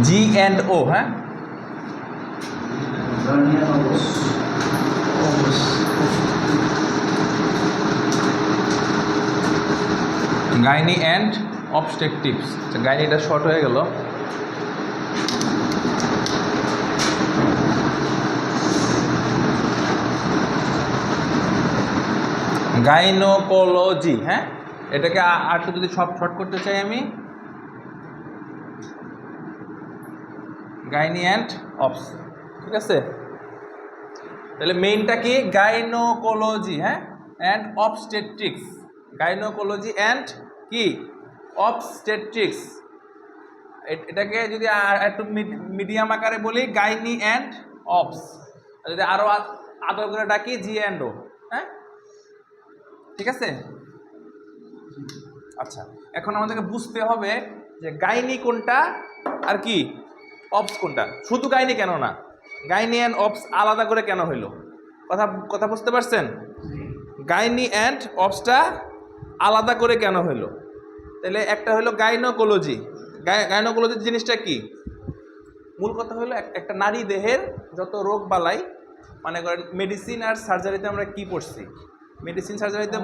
G and ও, হ্যাঁ, gynae and obstetrics. গাইনিটা short হয়ে গেল। গাইনোকোলজি, হ্যাঁ, এটাকে আর একটু যদি সব শর্ট করতে চাই আমি, গাইনি অ্যান্ড অবস, ঠিক আছে। তাহলে মেইনটা কি? গাইনোকোলজি, হ্যাঁ, অ্যান্ড অবস্টেট্রিক্স। গাইনোকোলজি অ্যান্ড কি? অবস্টেট্রিক্স। এটাকে যদি একটু মিডিয়াম আকারে বলি, গাইনি অ্যান্ড অবস। যদি আরো আদর করে ডাকি, জি অ্যান্ড ও, হ্যাঁ, ঠিক আছে। আচ্ছা, এখন আমাদেরকে বুঝতে হবে যে গাইনি কোনটা আর কি অবস কোনটা। শুধু গাইনি কেন না, গাইনি অ্যান্ড অবস আলাদা করে কেন হইলো? কথা বুঝতে পারছেন? গাইনি অ্যান্ড অবসটা আলাদা করে কেন হইলো? তাহলে একটা হলো গাইনোকোলজি। গাইনোকোলজি জিনিসটা কি? মূল কথা হলো একটা নারী দেহের যত রোগ বালাই, মানে করেন মেডিসিন আর সার্জারিতে আমরা কি পড়ছি? মেডিসিন সার্জারিতে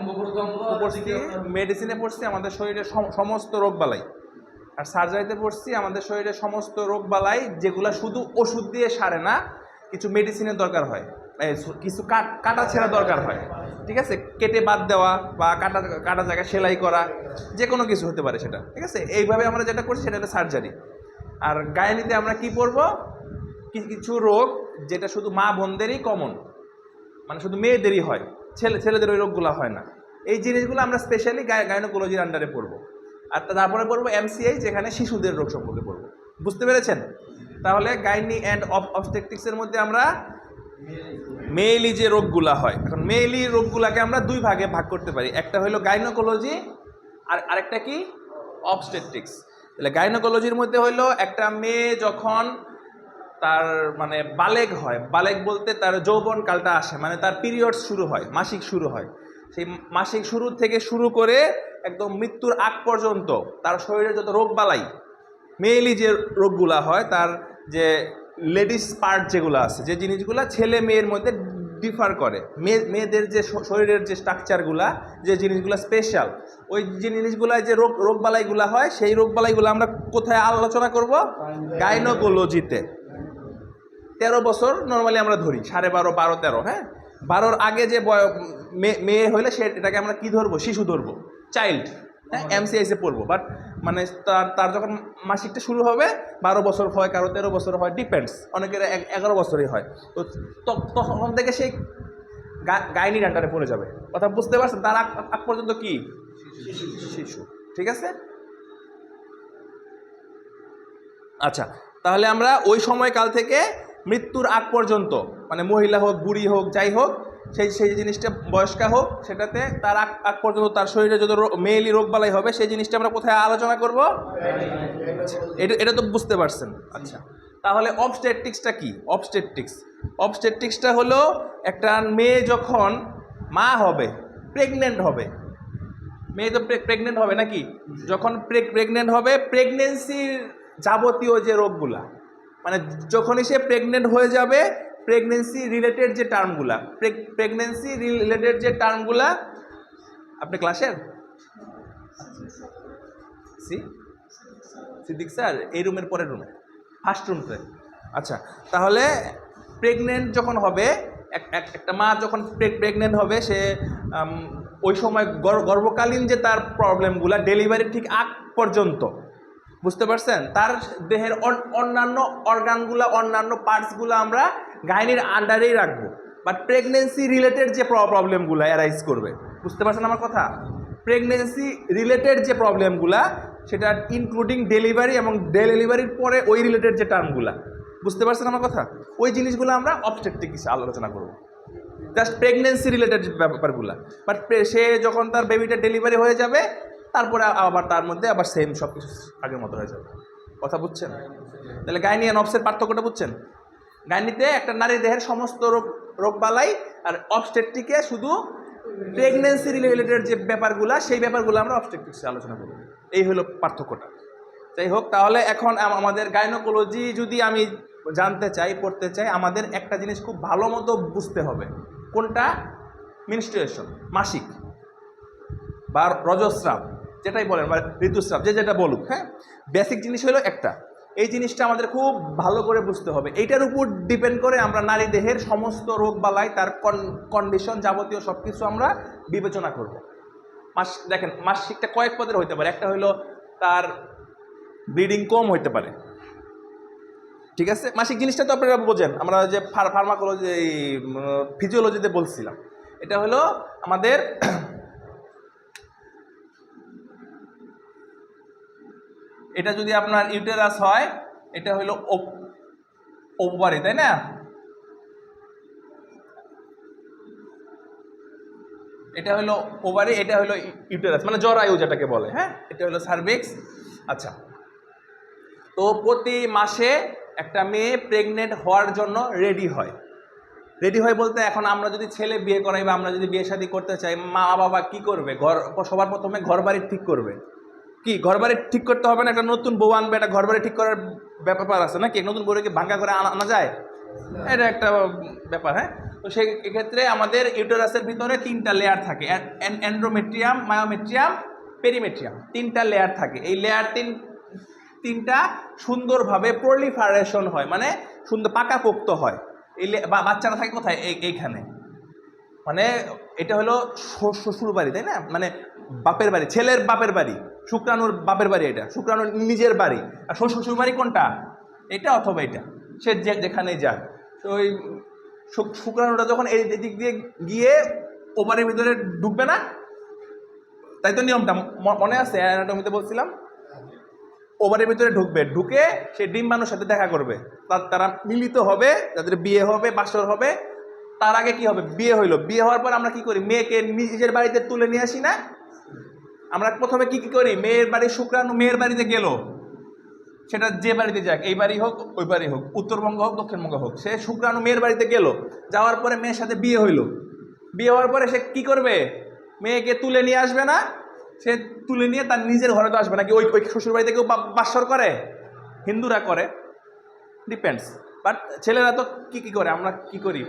পড়ছি, মেডিসিনে পড়ছি আমাদের শরীরের সমস্ত রোগ বালাই, আর সার্জারিতে পড়ছি আমাদের শরীরের সমস্ত রোগ বালাই যেগুলো শুধু ওষুধ দিয়ে সারে না, কিছু মেডিসিনের দরকার হয়, কিছু কাটা ছেঁড়া দরকার হয়, ঠিক আছে। কেটে বাদ দেওয়া বা কাটা জায়গায় সেলাই করা, যে কোনো কিছু হতে পারে সেটা, ঠিক আছে। এইভাবে আমরা যেটা করছি সেটা হলো সার্জারি। আর গাইনিতে আমরা কি পড়ব? কিছু রোগ যেটা শুধু মা বোনদেরই কমন, মানে শুধু মেয়েদেরই হয়, ছেলেদের ওই রোগগুলো হয় না। এই জিনিসগুলো আমরা স্পেশালি গাইনোকোলজির আন্ডারে পড়বো। আর তারপরে পড়বো এমসিআই, যেখানে শিশুদের রোগ সম্পর্কে পড়বো। বুঝতে পেরেছেন? তাহলে গাইনি অ্যান্ড অবস্টেট্রিক্সের মধ্যে আমরা মেইলি যে রোগগুলা হয়, এখন মেইলি রোগগুলাকে আমরা দুই ভাগে ভাগ করতে পারি। একটা হলো গাইনোকোলজি, আর আরেকটা কি? অবস্টেট্রিক্স। তাহলে গাইনোকোলজির মধ্যে হলো একটা মেয়ে যখন তার মানে বালেগ হয়, বালেগ বলতে তার যৌবন কালটা আসে, মানে তার পিরিয়ডস শুরু হয়, মাসিক শুরু হয়। সেই মাসিক শুরু থেকে শুরু করে একদম মৃত্যুর আগ পর্যন্ত তার শরীরে যত রোগ বালাই, মেয়েলি যে রোগগুলা হয়, তার যে লেডিস পার্ট যেগুলো আছে, যে জিনিসগুলা ছেলে মেয়ের মধ্যে ডিফার করে, মেয়েদের যে শরীরের যে স্ট্রাকচারগুলা, যে জিনিসগুলো স্পেশাল, ওই যে জিনিসগুলায় যে রোগবালাইগুলা হয়, সেই রোগবালাইগুলো আমরা কোথায় আলোচনা করব? গাইনোকোলজিতে। 13 বছর নর্মালি আমরা ধরি, 12.5, 12, 13, হ্যাঁ। 12-র আগে যে মেয়ে হইলে এটাকে আমরা কি ধরবো? শিশু ধরবো, চাইল্ড, হ্যাঁ, এমসিআইসে পড়বো। বাট মানে তার যখন মাসিকটা শুরু হবে 12 বছর হয়, কারো 13 বছর হয়, ডিপেন্ডস, অনেকের 11 বছরই হয়। তো তখন থেকে সেই গাইনির আন্ডারে পড়ে যাবে। কথা বুঝতে পারছেন? তার আগ পর্যন্ত কি শিশু, ঠিক আছে। আচ্ছা, তাহলে আমরা ওই সময়কাল থেকে মৃত্যুর আগ পর্যন্ত, মানে মহিলা হোক, বুড়ি হোক, যাই হোক, সেই জিনিসটা বয়স্কা হোক, সেটাতে তার আগ পর্যন্ত তার শরীরে যত মেয়েলি রোগবালাই হবে, সেই জিনিসটা আমরা কোথায় আলোচনা করব? এটা তো বুঝতে পারছেন। আচ্ছা, তাহলে অবস্টেট্রিক্সটা কি? অবস্টেট্রিক্সটা হলো একটা মেয়ে যখন মা হবে, প্রেগনেন্ট হবে, মেয়ে তো প্রেগনেন্ট হবে নাকি? যখন প্রেগনেন্ট হবে, প্রেগনেন্সির যাবতীয় যে রোগগুলা, মানে যখনই সে প্রেগনেন্ট হয়ে যাবে, প্রেগনেন্সি রিলেটেড যে টার্মগুলা, আপনি ক্লাসের সিদ্দিক স্যার এই রুমের পরের রুমে, ফার্স্ট রুমতে। আচ্ছা, তাহলে প্রেগনেন্ট যখন হবে, একটা মা যখন প্রেগনেন্ট হবে, সে ওই সময় গর্ভকালীন যে তার প্রবলেমগুলা, ডেলিভারির ঠিক আগ পর্যন্ত, বুঝতে পারছেন, তার দেহের অন্যান্য অর্গানগুলা, অন্যান্য পার্টসগুলো আমরা গাইনির আন্ডারেই রাখবো। বাট প্রেগনেন্সি রিলেটেড যে প্রবলেমগুলো অ্যারাইজ করবে, বুঝতে পারছেন আমার কথা? প্রেগনেন্সি রিলেটেড যে প্রবলেমগুলা, সেটা ইনক্লুডিং ডেলিভারি এবং ডেলিভারির পরে ওই রিলেটেড যে টার্মগুলা, বুঝতে পারছেন আমার কথা? ওই জিনিসগুলো আমরা অবস্টেট্রিক্সে আলোচনা করবো, জাস্ট প্রেগনেন্সি রিলেটেড ব্যাপারগুলা। বাট সে যখন তার বেবিটা ডেলিভারি হয়ে যাবে, তারপরে আবার তার মধ্যে আবার সেম সব কিছু আগের মতো হয়ে যাবে। কথা বুঝছেন? তাহলে গাইনি আর অবসের পার্থক্যটা বুঝছেন? গাইনিতে একটা নারী দেহের সমস্ত রোগবালাই, আর অবস্টেট্রিকে শুধু প্রেগনেন্সি রিলেটেড যে ব্যাপারগুলা, সেই ব্যাপারগুলো আমরা অবস্টেট্রিক্সে আলোচনা করব। এই হলো পার্থক্যটা। যাই হোক, তাহলে এখন আমাদের গাইনোকোলজি যদি আমি জানতে চাই, পড়তে চাই, আমাদের একটা জিনিস খুব ভালো মতো বুঝতে হবে। কোনটা? মেনস্ট্রুয়েশন, মাসিক বা রজস্রাব যেটাই বলেন, বা ঋতুস্রাব, যেটা বলুক। হ্যাঁ, বেসিক জিনিস হলো একটা, এই জিনিসটা আমাদের খুব ভালো করে বুঝতে হবে। এইটার উপর ডিপেন্ড করে আমরা নারী দেহের সমস্ত রোগ বালাই, তার কন্ডিশন, যাবতীয় সব কিছু আমরা বিবেচনা করব। দেখেন, মাসিকটা কয়েক পদের হইতে পারে। একটা হলো তার ব্লিডিং কম হইতে পারে, ঠিক আছে? মাসিক জিনিসটা তো আপনারা বোঝেন, আমরা যে ফার্মাকোলজি, ফিজিওলজিতে বলছিলাম। এটা হলো আমাদের এটা যদি আপনার ইউটেরাস হয়, এটা হলো ওভারি, তাই না? এটা হলো ওভারি, এটা হলো ইউটেরাস, মানে জরায়ু যেটাকে বলে। হ্যাঁ, এটা হলো সার্ভিক্স। আচ্ছা, তো প্রতি মাসে একটা মেয়ে প্রেগনেন্ট হওয়ার জন্য রেডি হয়। রেডি হয় বলতে, এখন আমরা যদি ছেলে বিয়ে করাই বা আমরা যদি বিয়ে শাদী করতে চাই, মা বাবা কি করবে? সবার প্রথমে ঘর বাড়ি ঠিক করবে। কি ঘর বাড়ি ঠিক করতে হবে না? একটা নতুন বউ আনবে, একটা ঘর বাড়ি ঠিক করার ব্যাপার আছে নাকি? নতুন বউকে ভাঙ্গা করে আনা যায়? এটা একটা ব্যাপার। হ্যাঁ, তো সেই ক্ষেত্রে আমাদের ইউটেরাসের ভিতরে 3টা লেয়ার থাকে, এন্ডোমেট্রিয়াম, মায়োমেট্রিয়াম, পেরিমেট্রিয়াম, 3টা লেয়ার থাকে। এই লেয়ার তিনটা সুন্দরভাবে প্রলিফারেশন হয়, মানে সুন্দর পাকাপোক্ত হয়। এই বাচ্চারা থাকে কোথায়? এইখানে, মানে এটা হলো শ্বশুর বাড়ি, তাই না? মানে বাপের বাড়ি, ছেলের বাপের বাড়ি, শুক্রাণুর বাপের বাড়ি, এটা শুক্রাণুর নিজের বাড়ি। আর শ্বশুর বাড়ি কোনটা? এটা অথবা এটা, সে যেখানেই যাক। তো ওই শুক্রাণুটা যখন এই দিক দিয়ে গিয়ে ওভারের ভিতরে ঢুকবে না, তাই তো নিয়মটা মনে আছে? অ্যানাটমিতে বলছিলাম, ওভারের ভিতরে ঢুকবে, ঢুকে সে ডিম্বাণুর সাথে দেখা করবে, তারা মিলিত হবে, তাদের বিয়ে হবে, বাসর হবে। তার আগে কি হবে? বিয়ে হইলো, বিয়ে হওয়ার পর আমরা কি করি? মেয়েকে নিজের বাড়িতে তুলে নিয়ে আসি না? আমরা প্রথমে কি করি? মেয়ের বাড়ির শুক্রাণু মেয়ের বাড়িতে গেল, সেটা যে বাড়িতে যাক, এই বাড়ি হোক, ওই বাড়ি হোক, উত্তরবঙ্গ হোক, দক্ষিণবঙ্গ হোক, সে শুক্রাণু মেয়ের বাড়িতে গেল, যাওয়ার পরে মেয়ের সাথে বিয়ে হইলো। বিয়ে হওয়ার পরে সে কি করবে? মেয়েকে তুলে নিয়ে আসবে না? সে তুলে নিয়ে তার নিজের ঘরে তো আসবে নাকি? ওই শ্বশুর বাড়িতে কেউ বাসর করে? হিন্দুরা করে, ডিপেন্ডস। বাট ছেলেরা তো কি করে? আমরা কি করি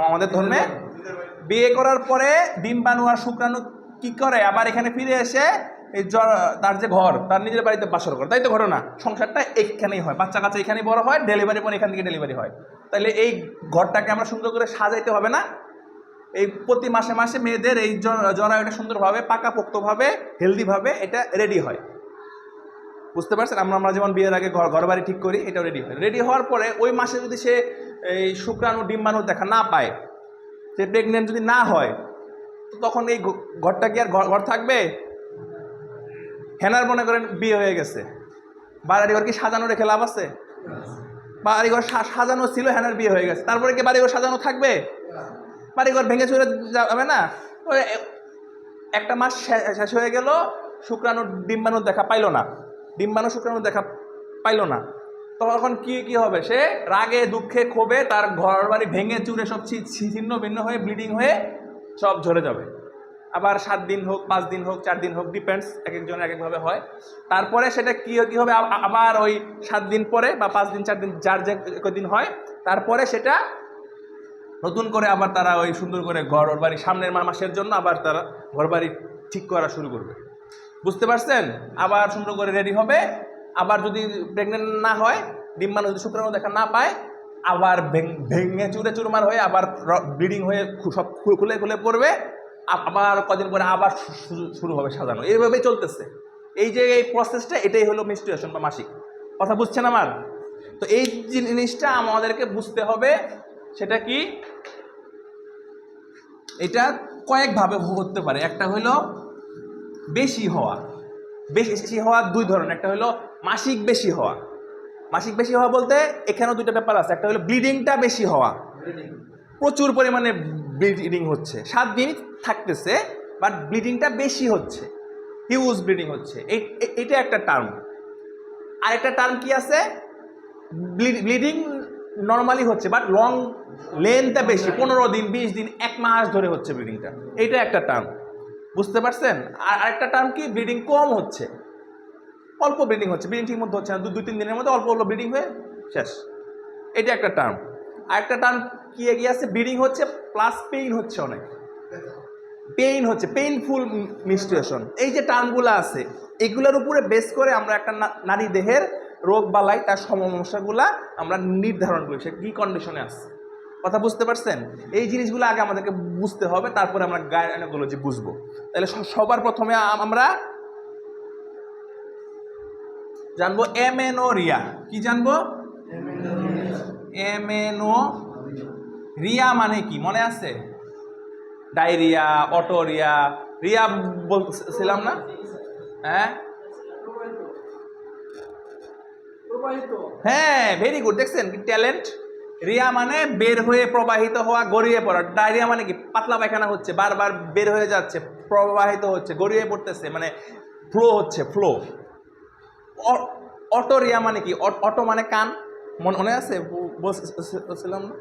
আমাদের ধর্মে? বিয়ে করার পরে ডিম্বাণু আর শুক্রাণু কি করে? আবার এখানে ফিরে এসে এই তার যে ঘর, তার নিজের বাড়িতে বাসর করে, তাই তো ঘটনা? সংসারটা এখানেই হয়, বাচ্চা কাচ্চা এখানেই বড় হয়, ডেলিভারি পরে এখান থেকে ডেলিভারি হয়। তাহলে এই ঘরটাকে আমরা সুন্দর করে সাজাইতে হবে না? এই প্রতি মাসে মাসে মেয়েদের এই জরায়ুটা সুন্দরভাবে, পাকাপোক্তভাবে, হেলদিভাবে এটা রেডি হয়। বুঝতে পারছেন? আমরা যেমন বিয়ের আগে ঘর বাড়ি ঠিক করি, এটাও রেডি হয়। রেডি হওয়ার পরে ওই মাসে যদি সে এই শুক্রাণু ডিম্বাণু দেখা না পায়, সে প্রেগনেন্ট যদি না হয়, তো তখন এই ঘরটা কি আর ঘর থাকবে? হেনার মনে করেন বিয়ে হয়ে গেছে, বাড়িঘর কি সাজানো রেখে লাভ আছে? বাড়িঘর সাজানো ছিল, হেনার বিয়ে হয়ে গেছে, তারপরে কি বাড়িঘর সাজানো থাকবে? বাড়িঘর ভেঙে চুরে যাবে না? একটা মাস শেষ হয়ে গেল, শুক্রাণু ডিম্বাণু দেখা পাইলো না, ডিম্বাণু শুক্রাণু দেখা পাইলো না, তখন কি হবে? সে রাগে, দুঃখে, ক্ষোভে তার ঘর বাড়ি ভেঙে চুরে সব ছিন্ন ভিন্ন হয়ে, ব্লিডিং হয়ে সব ঝরে যাবে। আবার 7 দিন হোক, 5 দিন হোক, 4 দিন হোক, ডিপেন্ডস, এক একজনের এক একভাবে হয়। তারপরে সেটা কি হবে? আবার ওই 7 দিন পরে বা 5 দিন, 4 দিন, যার যে কদিন হয়, তারপরে সেটা নতুন করে আবার তারা ওই সুন্দর করে ঘর বাড়ি সামনের মাসের জন্য আবার তারা ঘর বাড়ি ঠিক করা শুরু করবে। বুঝতে পারছেন? আবার সুন্দর করে রেডি হবে। আবার যদি প্রেগনেন্ট না হয়, ডিম্বাণু যদি শুক্রাণু দেখা না পায়, আবার ভেঙে চুরমার হয়ে আবার ব্লিডিং হয়ে সব খুলে পড়বে। আবার কদিন পরে আবার শুরু হবে সাজানো। এইভাবেই চলতেছে। এই যে এই প্রসেসটা, এটাই হলো মেনস্ট্রুয়েশন বা মাসিক। কথা বুঝছেন আমার? তো এই জিনিসটা আমাদেরকে বুঝতে হবে। সেটা কি? এটা কয়েকভাবে হতে পারে। একটা হলো বেশি হওয়া। বেশি হওয়া 2 ধরনের। একটা হলো মাসিক বেশি হওয়া। মাসিক বেশি হওয়া বলতে এখানেও 2টা ব্যাপার আছে। একটা হলো ব্লিডিংটা বেশি হওয়া, প্রচুর পরিমাণে ব্লিডিং হচ্ছে, 7 দিন থাকতেছে, বাট ব্লিডিংটা বেশি হচ্ছে, হিউজ ব্লিডিং হচ্ছে, এটা একটা টার্ম। আর একটা টার্ম কি আছে? ব্লিডিং নর্মালি হচ্ছে, বাট লং লেন্থটা বেশি, 15 দিন, 20 দিন, 1 মাস ধরে হচ্ছে ব্লিডিংটা, এটা একটা টার্ম। বুঝতে পারছেন? আর আরেকটা টার্ম কি? ব্লিডিং কম হচ্ছে। অল্প ব্লিডিং হচ্ছে, ব্লিডিং ঠিক মতো হচ্ছে না, 2-3 দিনের মধ্যে অল্প অল্প ব্লিডিং হয়ে শেষ। এটা একটা টার্ম। আরেকটা টার্ম কি এগিয়ে আছে, ব্লিডিং হচ্ছে প্লাস পেইন হচ্ছে, অনেক পেইন হচ্ছে, পেইনফুল মেনস্ট্রুয়েশন। এই যে টার্মগুলো আছে এগুলোর উপরে বেস করে আমরা একটা নারী দেহের রোগ বালাই তার সমস্যাগুলা আমরা নির্ধারণ করি সে কি কন্ডিশনে আছে। কথা বুঝতে পারছেন? এই জিনিসগুলো আগে আমাদেরকে বুঝতে হবে, তারপরে আমরা গাইনোকোলজি বুঝবো। তাহলে সবার প্রথমে আমরা জানবো এমেনোরিয়া। কি জানবো? এমেনোরিয়া মানে কি মনে আছে? ডায়রিয়া, অটোরিয়া, রিয়া বলছিলাম না? হ্যাঁ হ্যাঁ, ভেরি গুড, দেখছেন কি ট্যালেন্ট। রিয়া মানে বের হয়ে প্রবাহিত হওয়া, গড়িয়ে পড়া। ডায়রিয়া মানে কি পাতলা পায়খানা হচ্ছে, বারবার বের হয়ে যাচ্ছে, প্রবাহিত হচ্ছে, গড়িয়ে পড়তেছে, মানে ফ্লো হচ্ছে, ফ্লো। অটোরিয়া মানে কি? অটো মানে কান, মনে আছে বলছিলাম না?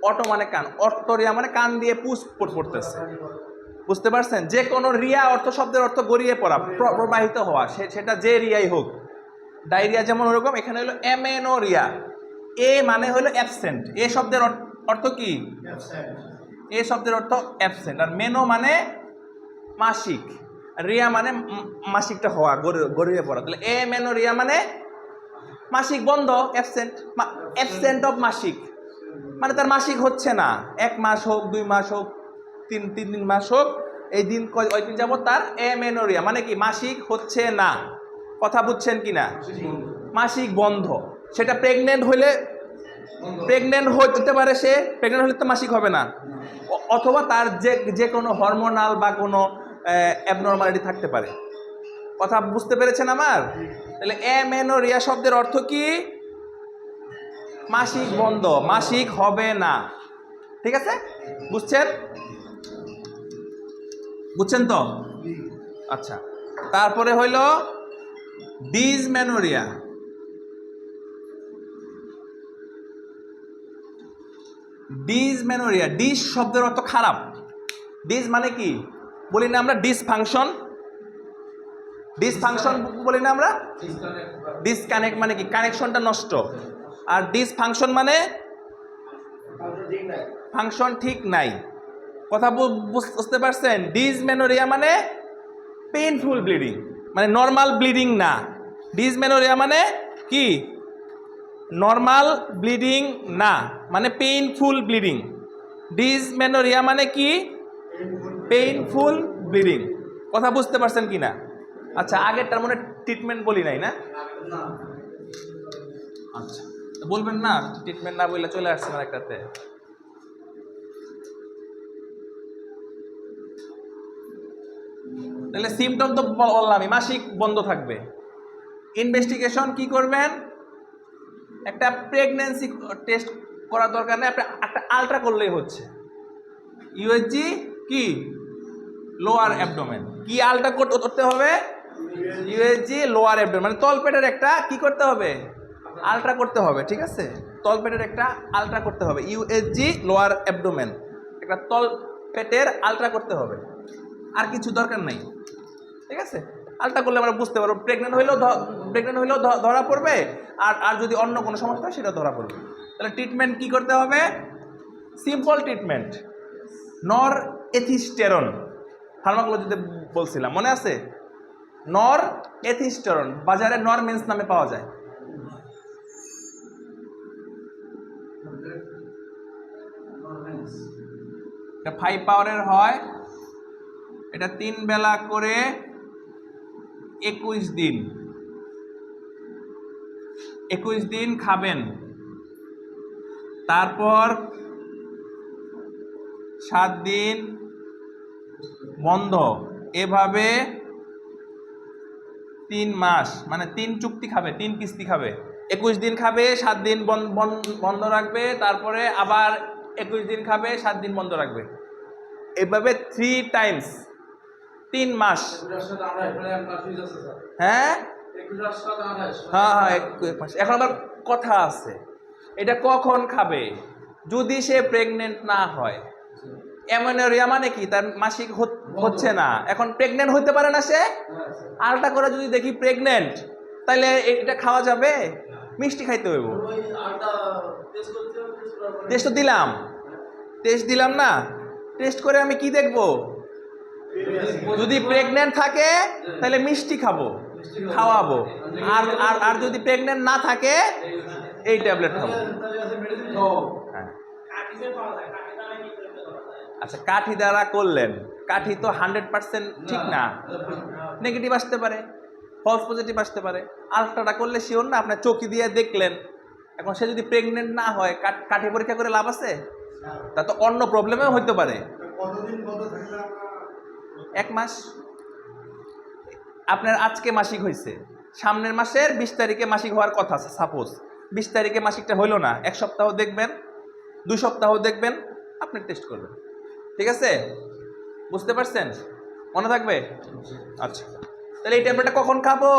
অটো মানে কান, অটোরিয়া মানে কান দিয়ে পুষ পড়তেছে। বুঝতে পারছেন? যে কোনো রিয়া অর্থ শব্দের অর্থ গড়িয়ে পড়া, প্রবাহিত হওয়া, সেটা যে রিয়াই হোক। ডায়রিয়া যেমন ওরকম, এখানে হলো এমেনোরিয়া। এ মানে হলো অ্যাবসেন্ট। এ শব্দের অর্থ কি? এ শব্দের অর্থ অ্যাবসেন্ট। আর মেনো মানে মাসিক, রিয়া মানে মাসিকটা হওয়া, গড়িয়ে পড়া। তাহলে এমেনোরিয়া মানে মাসিক বন্ধ, অ্যাবসেন্ট, অ্যাবসেন্ট অফ মাসিক, মানে তার মাসিক হচ্ছে না। 1 মাস হোক, 2 মাস হোক, 3 মাস হোক, এই দিন কয়দিন যাবত তার এমেনোরিয়া মানে কি? মাসিক হচ্ছে না। কথা বুঝছেন কিনা? মাসিক বন্ধ। সেটা প্রেগনেন্ট হইলে প্রেগনেন্ট হতে পারে, সে প্রেগনেন্ট হলে তো মাসিক হবে না, অথবা তার যে কোনো হরমোনাল বা কোনো অ্যাবনর্মালিটি থাকতে পারে। কথা বুঝতে পেরেছেন আমার? তাহলে এমেনোরিয়া শব্দের অর্থ কি? মাসিক বন্ধ, মাসিক হবে না। ঠিক আছে, বুঝছেন? বুঝছেন তো? আচ্ছা, তারপরে হইল ডিসমেনোরিয়া। ডিসমেনোরিয়া, ডিস শব্দের অর্থ খারাপ। ডিস মানে কি? বলি না আমরা ডিসফাংশন, ডিসফাংশন বলি না আমরা? ডিসকানেক্ট মানে কি? কানেকশনটা নষ্ট। আর ডিসফাংশন মানে ফাংশন ঠিক নাই। কথা বুঝতে পারছেন? ডিসমেনোরিয়া মানে পেইনফুল ব্লিডিং, মানে নর্মাল ব্লিডিং না। ডিসমেনোরিয়া মানে কি? নর্মাল ব্লিডিং না, মানে পেইনফুল ব্লিডিং। ডিসমেনোরিয়া মানে কি? Painful bleeding. কথা বুঝতে পারছেন কিনা? আচ্ছা, আগেরটার মনে ট্রিটমেন্ট বলি নাই না? আচ্ছা, বলবেন না ট্রিটমেন্ট না বললে? চলে আসছে না একটাতে। তাহলে সিমটম তো বললামই, মাসিক বন্ধ থাকবে। ইনভেস্টিগেশন কি করবেন? একটা প্রেগন্যান্সি টেস্ট করার দরকার নেই, আপনি একটা আলট্রা করলেই হচ্ছে। ইউএসজি কি? Lower abdomen. কি আলট্রা করতে হবে? ইউএসজি লোয়ার অ্যাবডোমেন, মানে তলপেটের একটা কি করতে হবে? আলট্রা করতে হবে। ঠিক আছে, তলপেটের একটা আলট্রা করতে হবে। ইউএসজি লোয়ার অ্যাবডোমেন, একটা তলপেটের আলট্রা করতে হবে, আর কিছু দরকার নাই। ঠিক আছে, আলট্রা করলে আমরা বুঝতে পারবো। প্রেগনেন্ট হইলেও ধরা পড়বে, আর যদি অন্য কোনো সমস্যা হয় সেটা ধরা পড়বে। তাহলে ট্রিটমেন্ট কি করতে হবে? সিম্পল ট্রিটমেন্ট, নর এথিস্টেরন। ফার্মাকোলজিতে বলছিলাম, মনে আছে? নর এথিস্টেরন বাজারে নরমেন্স নামে পাওয়া যায়। এটা 5 পাওয়ারের হয়, এটা 3 বেলা করে 21 দিন 21 দিন খাবেন। তারপর 7 দিন বন্ধ, এভাবে 3 মাস, মানে 3 চুক্তি খাবে, 3 কিস্তি খাবে। 21 দিন খাবে, 7 দিন বন্ধ রাখবে, তারপরে আবার 21 দিন খাবে, 7 দিন বন্ধ রাখবে। এভাবে 3 টাইমস 3 মাস। হ্যাঁ হ্যাঁ, 1 মাস। এখন আবার কথা আছে, এটা কখন খাবে? যদি সে প্রেগনেন্ট না হয়। অ্যামেনোরিয়া মানে কি, তার মাসিক হচ্ছে না, এখন প্রেগনেন্ট হতে পারে না সে। আলটা করে যদি দেখি প্রেগনেন্ট, তাহলে এটা খাওয়া যাবে? মিষ্টি খাইতে হইব। টেস্ট তো দিলাম, টেস্ট দিলাম না, টেস্ট করে আমি কি দেখব? যদি প্রেগনেন্ট থাকে তাহলে মিষ্টি খাবো, খাওয়াবো। আর আর আর যদি প্রেগনেন্ট না থাকে এই ট্যাবলেট খাবো। হ্যাঁ, আচ্ছা কাঠি দ্বারা করলেন, কাঠি তো 100% ঠিক না, নেগেটিভ আসতে পারে, ফলস পজিটিভ আসতে পারে। আলট্রাটা করলে শিওর না, আপনার চোখে দিয়ে দেখলেন। এখন সে যদি প্রেগনেন্ট না হয়, কাঠি পরীক্ষা করে লাভ আছে? তা তো অন্য প্রবলেমেও হইতে পারে। 1 মাস। আপনার আজকে মাসিক হয়েছে, সামনের মাসের 20 তারিখে মাসিক হওয়ার কথা আছে, সাপোজ 20 তারিখে মাসিকটা হইলো না, 1 সপ্তাহ দেখবেন, 2 সপ্তাহ দেখবেন, আপনি টেস্ট করবেন। ঠিক আছে, বুঝতে পারছেন? মনে থাকবে? আচ্ছা, তাহলে এই ট্যাবলেটটা কখন খাবো?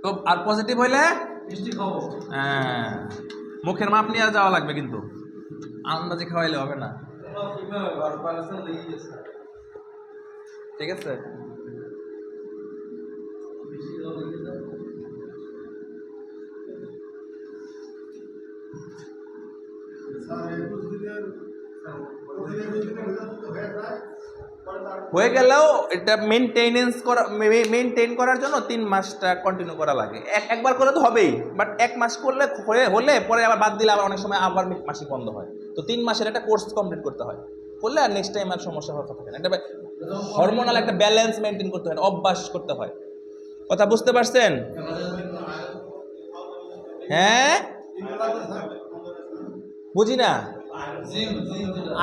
তো আর পজিটিভ হইলে হ্যাঁ, মুখের মাপ নিয়ে যাওয়া লাগবে, কিন্তু আন্দাজে খাওয়াইলে হবে না। ঠিক আছে, হয়ে গেলেও এটা মেনটেন করার জন্য 3 মাসটা কন্টিনিউ করা লাগে। একবার করলে তো হবেই, বাট 1 মাস করলে হলে পরে আবার বাদ দিলে আবার অনেক সময় আবার মাসিক বন্ধ হয়। তো 3 মাসের একটা কোর্স কমপ্লিট করতে হয়, করলে আর নেক্সট টাইম আর সমস্যা হওয়ার কথা থাকে না। একটা হরমোনাল একটা ব্যালেন্স মেনটেন করতে হয়, অভ্যাস করতে হয়। কথা বুঝতে পারছেন? হ্যাঁ, বুঝি না।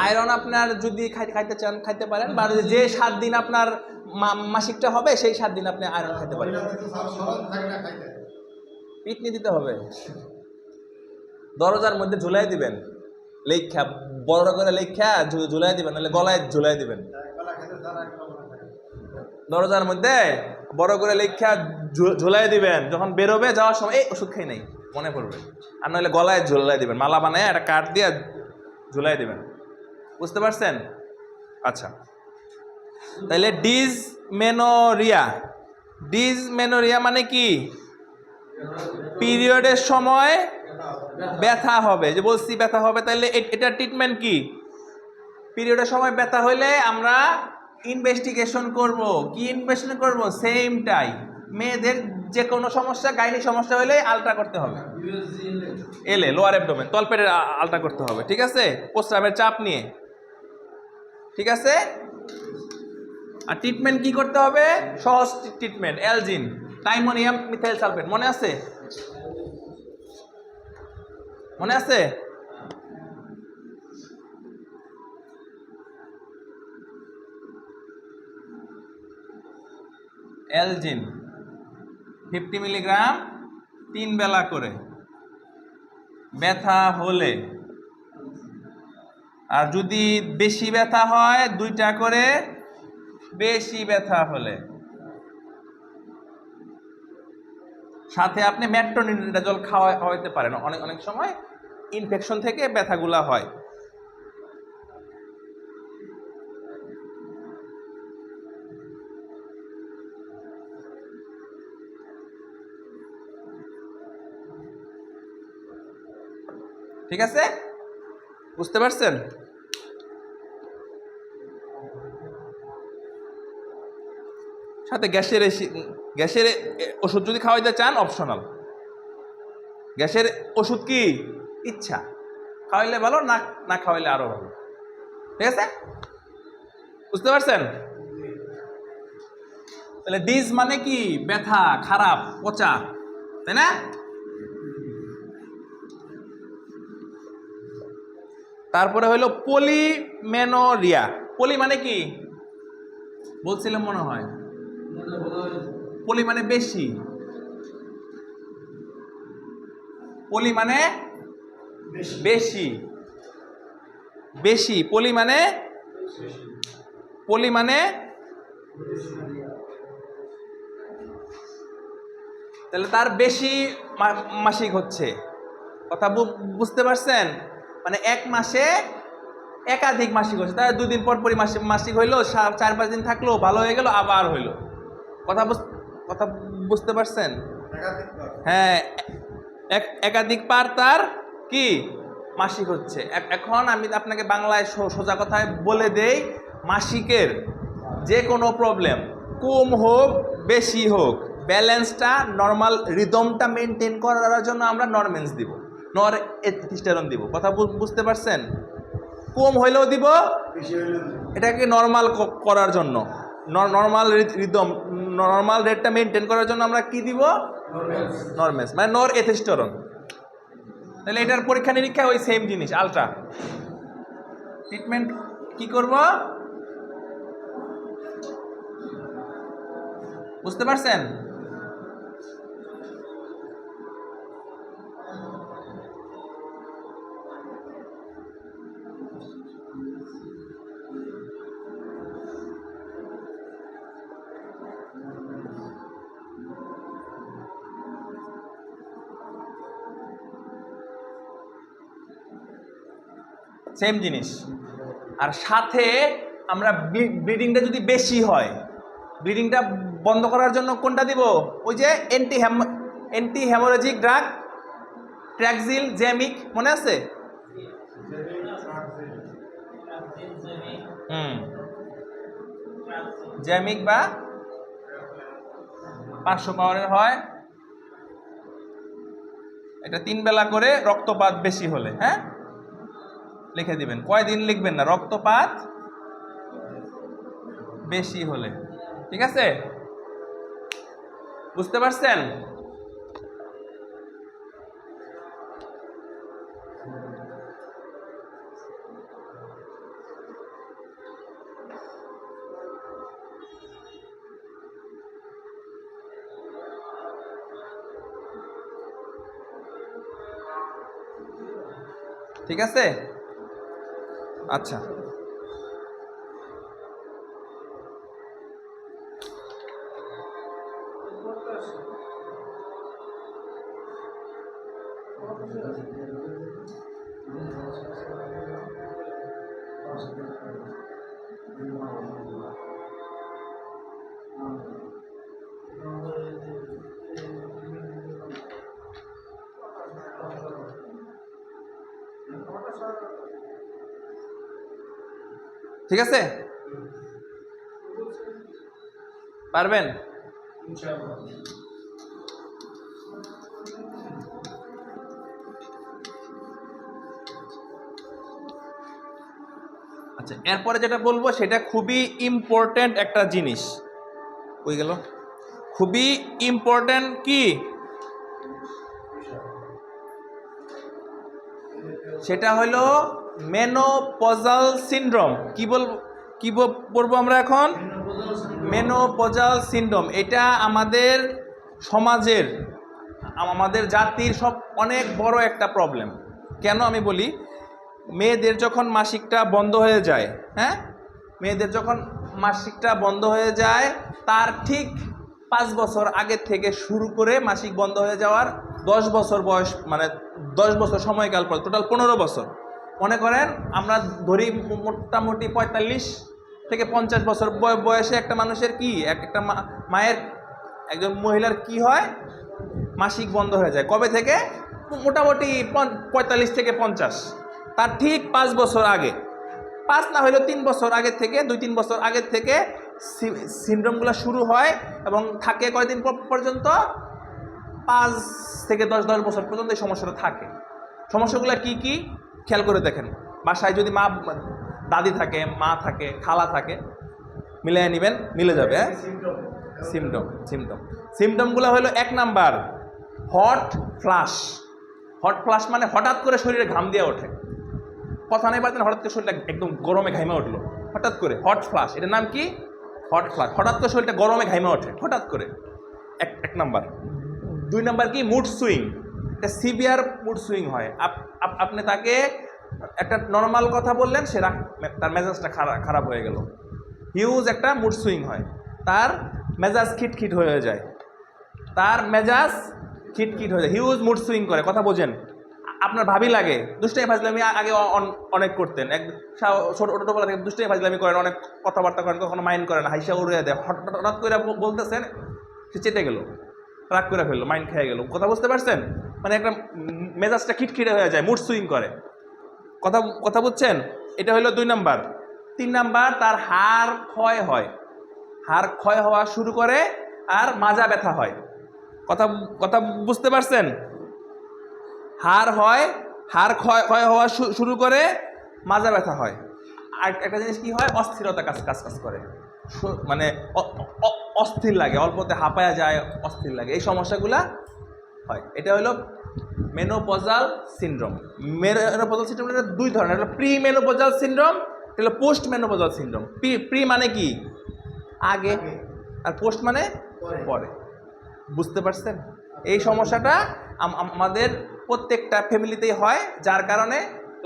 আয়রন আপনার যদি খাইতে চান খাইতে পারেন, বা যে 7 দিন আপনার মাসিকটা হবে সেই 7 দিন আপনি আয়রন খাইতে পারেন। পিটনি দিতে হবে, দরজার মধ্যে ঝুলাই দিবেন, লেখা বড় করে লেখা ঝুলাই দিবেন, নাহলে গলায় ঝুলাই দিবেন। দরজার মধ্যে বড় করে লেখা ঝুলাই দিবেন, যখন বেরোবে যাওয়ার সময় এই ওষুধ খাই নাই মনে পড়বে। আর নাহলে গলায় ঝুলাই দিবেন, মালা বানায় একটা কাঠ দিয়ে ঝুলাই দিবেন। বুঝতে পারছেন? আচ্ছা, তাহলে ডিসমেনোরিয়া মানে কি? পিরিয়ডের সময় ব্যথা হবে, যে বলছি ব্যথা হবে, তাহলে এটা ট্রিটমেন্ট কি? পিরিয়ডের সময় ব্যথা হইলে আমরা ইনভেস্টিগেশন করব। কি ইনভেস্টিগেশন করব? সেমটাই মেয়েদের যে কোনো সমস্যা, গাইনিক সমস্যা হইলে আলট্রা করতে হবে, এলে লোয়ার অ্যাবডোমেন, তলপেটের আলট্রা করতে হবে। ঠিক আছে, প্রস্রাবের চাপ নিয়ে। ঠিক আছে, আর ট্রিটমেন্ট কি করতে হবে? সহজ treatment, Algin, tiemonium methyl sulphate. মনে আছে? মনে আছে? অ্যালজিন 50 মিলিগ্রাম 3 বেলা করে ব্যথা হলে, আর যদি বেশি ব্যথা হয় 2টা করে, বেশি ব্যথা হলে সাথে আপনি মেট্রোনিডাজল খাওয়াইতে পারেন। অনেক সময় ইনফেকশন থেকে ব্যথাগুলা হয়। ঠিক আছে, বুঝতে পারছেন? সাথে গ্যাসের ওষুধ যদি খাওয়াইতে চান অপশনাল। গ্যাসের ওষুধ কি ইচ্ছা, খাওয়াইলে ভালো, না খাওয়াইলে আরো ভালো। ঠিক আছে, বুঝতে পারছেন? তাহলে ডিজ মানে কি? ব্যথা, খারাপ, পচা, তাই না? তারপরে হলো পলিমেনোরিয়া। পলি মানে কি বলছিলাম মনে হয়? পলি মানে বেশি, পলি মানে বেশি, বেশি, পলি মানে তাহলে তার বেশি মাসিক হচ্ছে, কথা বুঝতে পারছেন? মানে এক মাসে একাধিক মাসিক হচ্ছে, তাই 2 দিন পর পরই মাসিক হইলো, 4-5 দিন থাকলো, ভালো হয়ে গেল, আবার হইলো। কথা কথা বুঝতে পারছেন? হ্যাঁ, একাধিক পার তার কি মাসিক হচ্ছে। এখন আমি আপনাকে বাংলায় সোজা কথায় বলে দেই, মাসিকের যে কোনো প্রবলেম কম হোক বেশি হোক, ব্যালেন্সটা নর্মাল রিদমটা মেনটেন করার জন্য আমরা নরমেন্স দিব, নর এথিস্টেরন দিব। কথা বুঝতে পারছেন? কম হইলেও দিব, এটাকে নর্মাল করার জন্য, নর্মাল রিদম, নর্মাল রেটটা মেনটেন করার জন্য আমরা কি দিব? নরমেন্স, মানে নর এথিস্টেরন। তাহলে এটার পরীক্ষা নিরীক্ষা ওই সেম জিনিস, আলট্রা ট্রিটমেন্ট কি করব বুঝতে পারছেন? সেম জিনিস। আর সাথে আমরা ব্লিডিংটা যদি বেশি হয়, ব্লিডিংটা বন্ধ করার জন্য কোনটা দিব? ওই যে অ্যান্টি হেমোরেজিক ড্রাগ ট্র্যাক্সিল, জ্যামিক, মনে আছে? জ্যামিক বা 500 পাওয়ারের হয়, এটা 3 বেলা করে, রক্তপাত বেশি হলে। হ্যাঁ, লিখে দিবেন, কয়দিন লিখবেন না, রক্তপাত বেশি হলে। ঠিক আছে, বুঝতে পারছেন? ঠিক আছে, আচ্ছা। ঠিক আছে, পারবেন? আচ্ছা, এরপরে যেটা বলবো সেটা খুবই ইম্পর্টেন্ট একটা জিনিস। ওই গেল, খুবই ইম্পর্টেন্ট কি সেটা হলো মেনোপজাল সিনড্রোম। কি বলবো আমরা এখন? Menopausal syndrome. এটা আমাদের সমাজের, আমাদের জাতির অনেক বড় একটা প্রবলেম। কেন আমি বলি, মেয়েদের যখন মাসিকটা বন্ধ হয়ে যায়, হ্যাঁ, মেয়েদের যখন মাসিকটা বন্ধ হয়ে যায়, তার ঠিক 5 বছর আগে থেকে শুরু করে মাসিক বন্ধ হয়ে যাওয়ার 10 বছর বয়স, মানে 10 বছর সময়কাল পর, টোটাল 15 বছর। মনে করেন আমরা ধরি মোটামুটি 45 থেকে 50 বছর বয়সে একটা মানুষের কি, একটা মায়ের, একজন মহিলার কি হয়, মাসিক বন্ধ হয়ে যায়। কবে থেকে? মোটামুটি 45 থেকে 50, তার ঠিক 5 বছর আগে, 5 না হলেও 3 বছর আগে থেকে, 2-3 বছর আগে থেকে সিনড্রোমগুলো শুরু হয় এবং থাকে কয়দিন পর্যন্ত? 5 থেকে 10 বছর পর্যন্ত এই সমস্যাটা থাকে। সমস্যাগুলো কি কি খেয়াল করে দেখেন। বাসায় যদি দাদি থাকে, মা থাকে, খালা থাকে, মিলিয়ে নেবেন, মিলে যাবে। হ্যাঁ, সিমটমগুলো হলো 1 number hot flush. Hot flush মানে হঠাৎ করে শরীরে ঘাম দিয়ে ওঠে, কথা নেই পারতেন, হঠাৎ করে শরীরটা একদম গরমে ঘাইমে উঠলো, হঠাৎ করে, হট ফ্লাশ। এটার নাম কি? Hot flush. হঠাৎ করে শরীরটা গরমে ঘাইমে ওঠে হঠাৎ করে, এক নাম্বার। 2 নাম্বার কি? Mood swing. এটা সিভিয়ার মুড সুইং হয়। আপনি তাকে একটা নর্মাল কথা বললেন, সে তার মেজাজটা খারাপ হয়ে গেল, হিউজ একটা মুড সুইং হয়, তার মেজাজ খিটখিট হয়ে যায়, হিউজ মুড সুইং করে। কথা বোঝেন? আপনার ভাবি লাগে, দুষ্টামি ফাজলামি আগে অনেক করতেন, ছোটবেলা থেকে দুষ্টামি ফাজলামি করেন, অনেক কথাবার্তা করেন, কখনো মাইন্ড করেন, হাইসা উড়ে দেয়, হঠাৎ করে বলতেছেন, সে চেটে গেল, রাগ করে ফেললো, মাইন্ড খেয়ে গেল। কথা বুঝতে পারছেন? মানে একটা মেজাজটা খিটখিটে হয়ে যায়, মুড সুইং করে। কথা বুঝছেন? এটা হলো 2 নাম্বার। 3 নাম্বার, তার হাড় ক্ষয় হয়, হাড় ক্ষয় হওয়া শুরু করে আর মাজা ব্যথা হয়। কথা বুঝতে পারছেন? হাড় ক্ষয় হওয়া শুরু করে, মাজা ব্যথা হয়। আর একটা জিনিস কি হয়, অস্থিরতা কাজ করে, মানে অস্থির লাগে, অল্পতে হাঁপায়া যায়, অস্থির লাগে, এই সমস্যাগুলা হয়। এটা হলো মেনোপজাল সিনড্রোম। মেনোপজাল সিনড্রোম 2 ধরনের, একটা প্রি মেনোপজাল সিনড্রোম, এটা হলো পোস্ট মেনোপজাল সিনড্রোম। প্রি মানে কি? আগে, আর পোস্ট মানে পরে। বুঝতে পারছেন? এই সমস্যাটা আমাদের প্রত্যেকটা ফ্যামিলিতেই হয়, যার কারণে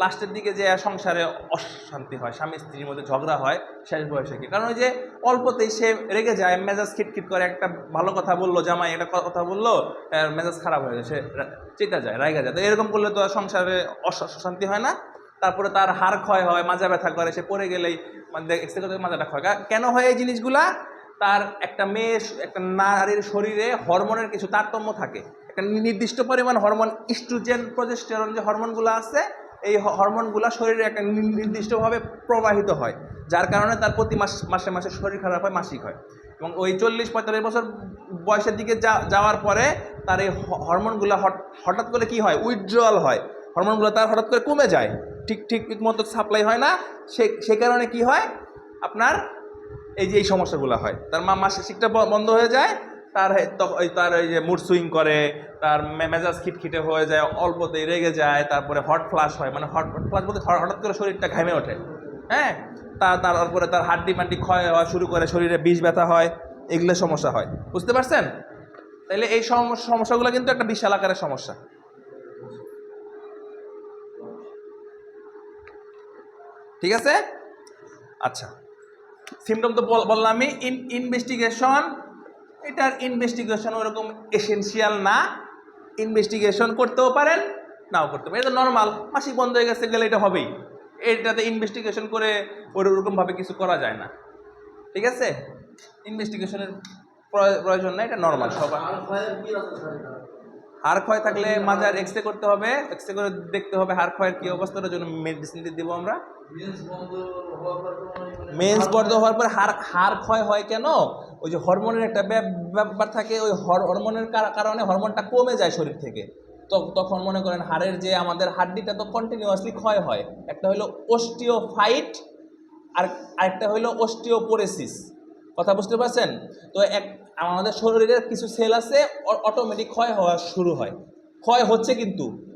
লাস্টের দিকে যে সংসারে অশান্তি হয়, স্বামী স্ত্রীর মধ্যে ঝগড়া হয় শেষ বয়সে। কি কারণ ওই যে অল্পতেই সে রেগে যায়, মেজাজ খিটখিট করে, একটা ভালো কথা বললো জামাই, একটা কথা বললো, মেজাজ খারাপ হয়ে যায়, সে চেতা যায়, রাইগা যায়। তো এরকম করলে তো সংসারে অশান্তি হয় না। তারপরে তার হাড় ক্ষয় হয়, মাজা ব্যথা করে, সে পড়ে গেলেই মানে এক্সট্রা মাজাটা ক্ষয়। কেন হয় এই জিনিসগুলা? তার একটা নারীর শরীরে হরমোনের কিছু তারতম্য থাকে, একটা নির্দিষ্ট পরিমাণ হরমোন, ইস্ট্রোজেন, প্রজেস্টেরন যে হরমোনগুলো আছে, এই হরমোনগুলো শরীরে একটা নির্দিষ্টভাবে প্রবাহিত হয়, যার কারণে তার প্রতি মাসে শরীর খারাপ হয়, মাসিক হয়। এবং ওই 40-45 বছর বয়সের দিকে যাওয়ার পরে তার এই হরমোনগুলো হঠাৎ করে কি হয়, উইথড্রয়াল হয়, হরমোনগুলো তার হঠাৎ করে কমে যায়, ঠিক মতো সাপ্লাই হয় না। সে কারণে কি হয়, আপনার এই সমস্যাগুলো হয়। তার মাসিকটা বন্ধ হয়ে যায়, তার এই যে মুড সুইং করে, তার মেজাজ খিটখিটে হয়ে যায়, অল্পতেই রেগে যায়, তারপরে হট ফ্লাশ হয়, মানে হট ফ্লাশ বলতে হঠাৎ করে শরীরটা ঘামে ওঠে, হ্যাঁ, তারপরে তার হাড্ডি মাড্ডি ক্ষয় হওয়া শুরু করে, শরীরে বিষ ব্যথা হয়, এগুলো সমস্যা হয়। বুঝতে পারছেন? তাইলে এই সমস্যাগুলো কিন্তু একটা বিশাল আকারের সমস্যা। ঠিক আছে? আচ্ছা, সিমটম তো বললামই। ইনভেস্টিগেশন, এটার ইনভেস্টিগেশন ওরকম এসেনশিয়াল না, ইনভেস্টিগেশন করতেও পারেন, নাও করতে পারেন, এটা নর্মাল, মাসিক বন্ধ হয়ে গেছে গেলে এটা হবেই, এটাতে ইনভেস্টিগেশন করে ওরকমভাবে কিছু করা যায় না। ঠিক আছে? ইনভেস্টিগেশনের প্রয়োজন নেই, এটা নর্মাল। সবার হাড় ক্ষয় থাকলে মাজার এক্সরে করতে হবে, এক্সরে করে দেখতে হবে হাড় ক্ষয়ের কী অবস্থার জন্য মেডিসিন দিব আমরা। মেন্স বন্ধ হওয়ার পর হাড় ক্ষয় হয় কেন? ওই যে হরমোনের একটা ব্যাপার থাকে, ওই হরমোনের কারণে হরমোনটা কমে যায় শরীর থেকে। তখন মনে করেন হাড়ের যে আমাদের হাড্ডিটা তো কন্টিনিউয়াসলি ক্ষয় হয়, একটা হলো অস্টিওফাইট আর আরেকটা হলো অস্টিওপোরোসিস। কথা বুঝতে পারছেন? তো আমাদের শরীরের কিছু সেল আছে অটোমেটিক ক্ষয় হওয়া শুরু হয়, ক্ষয় হচ্ছে,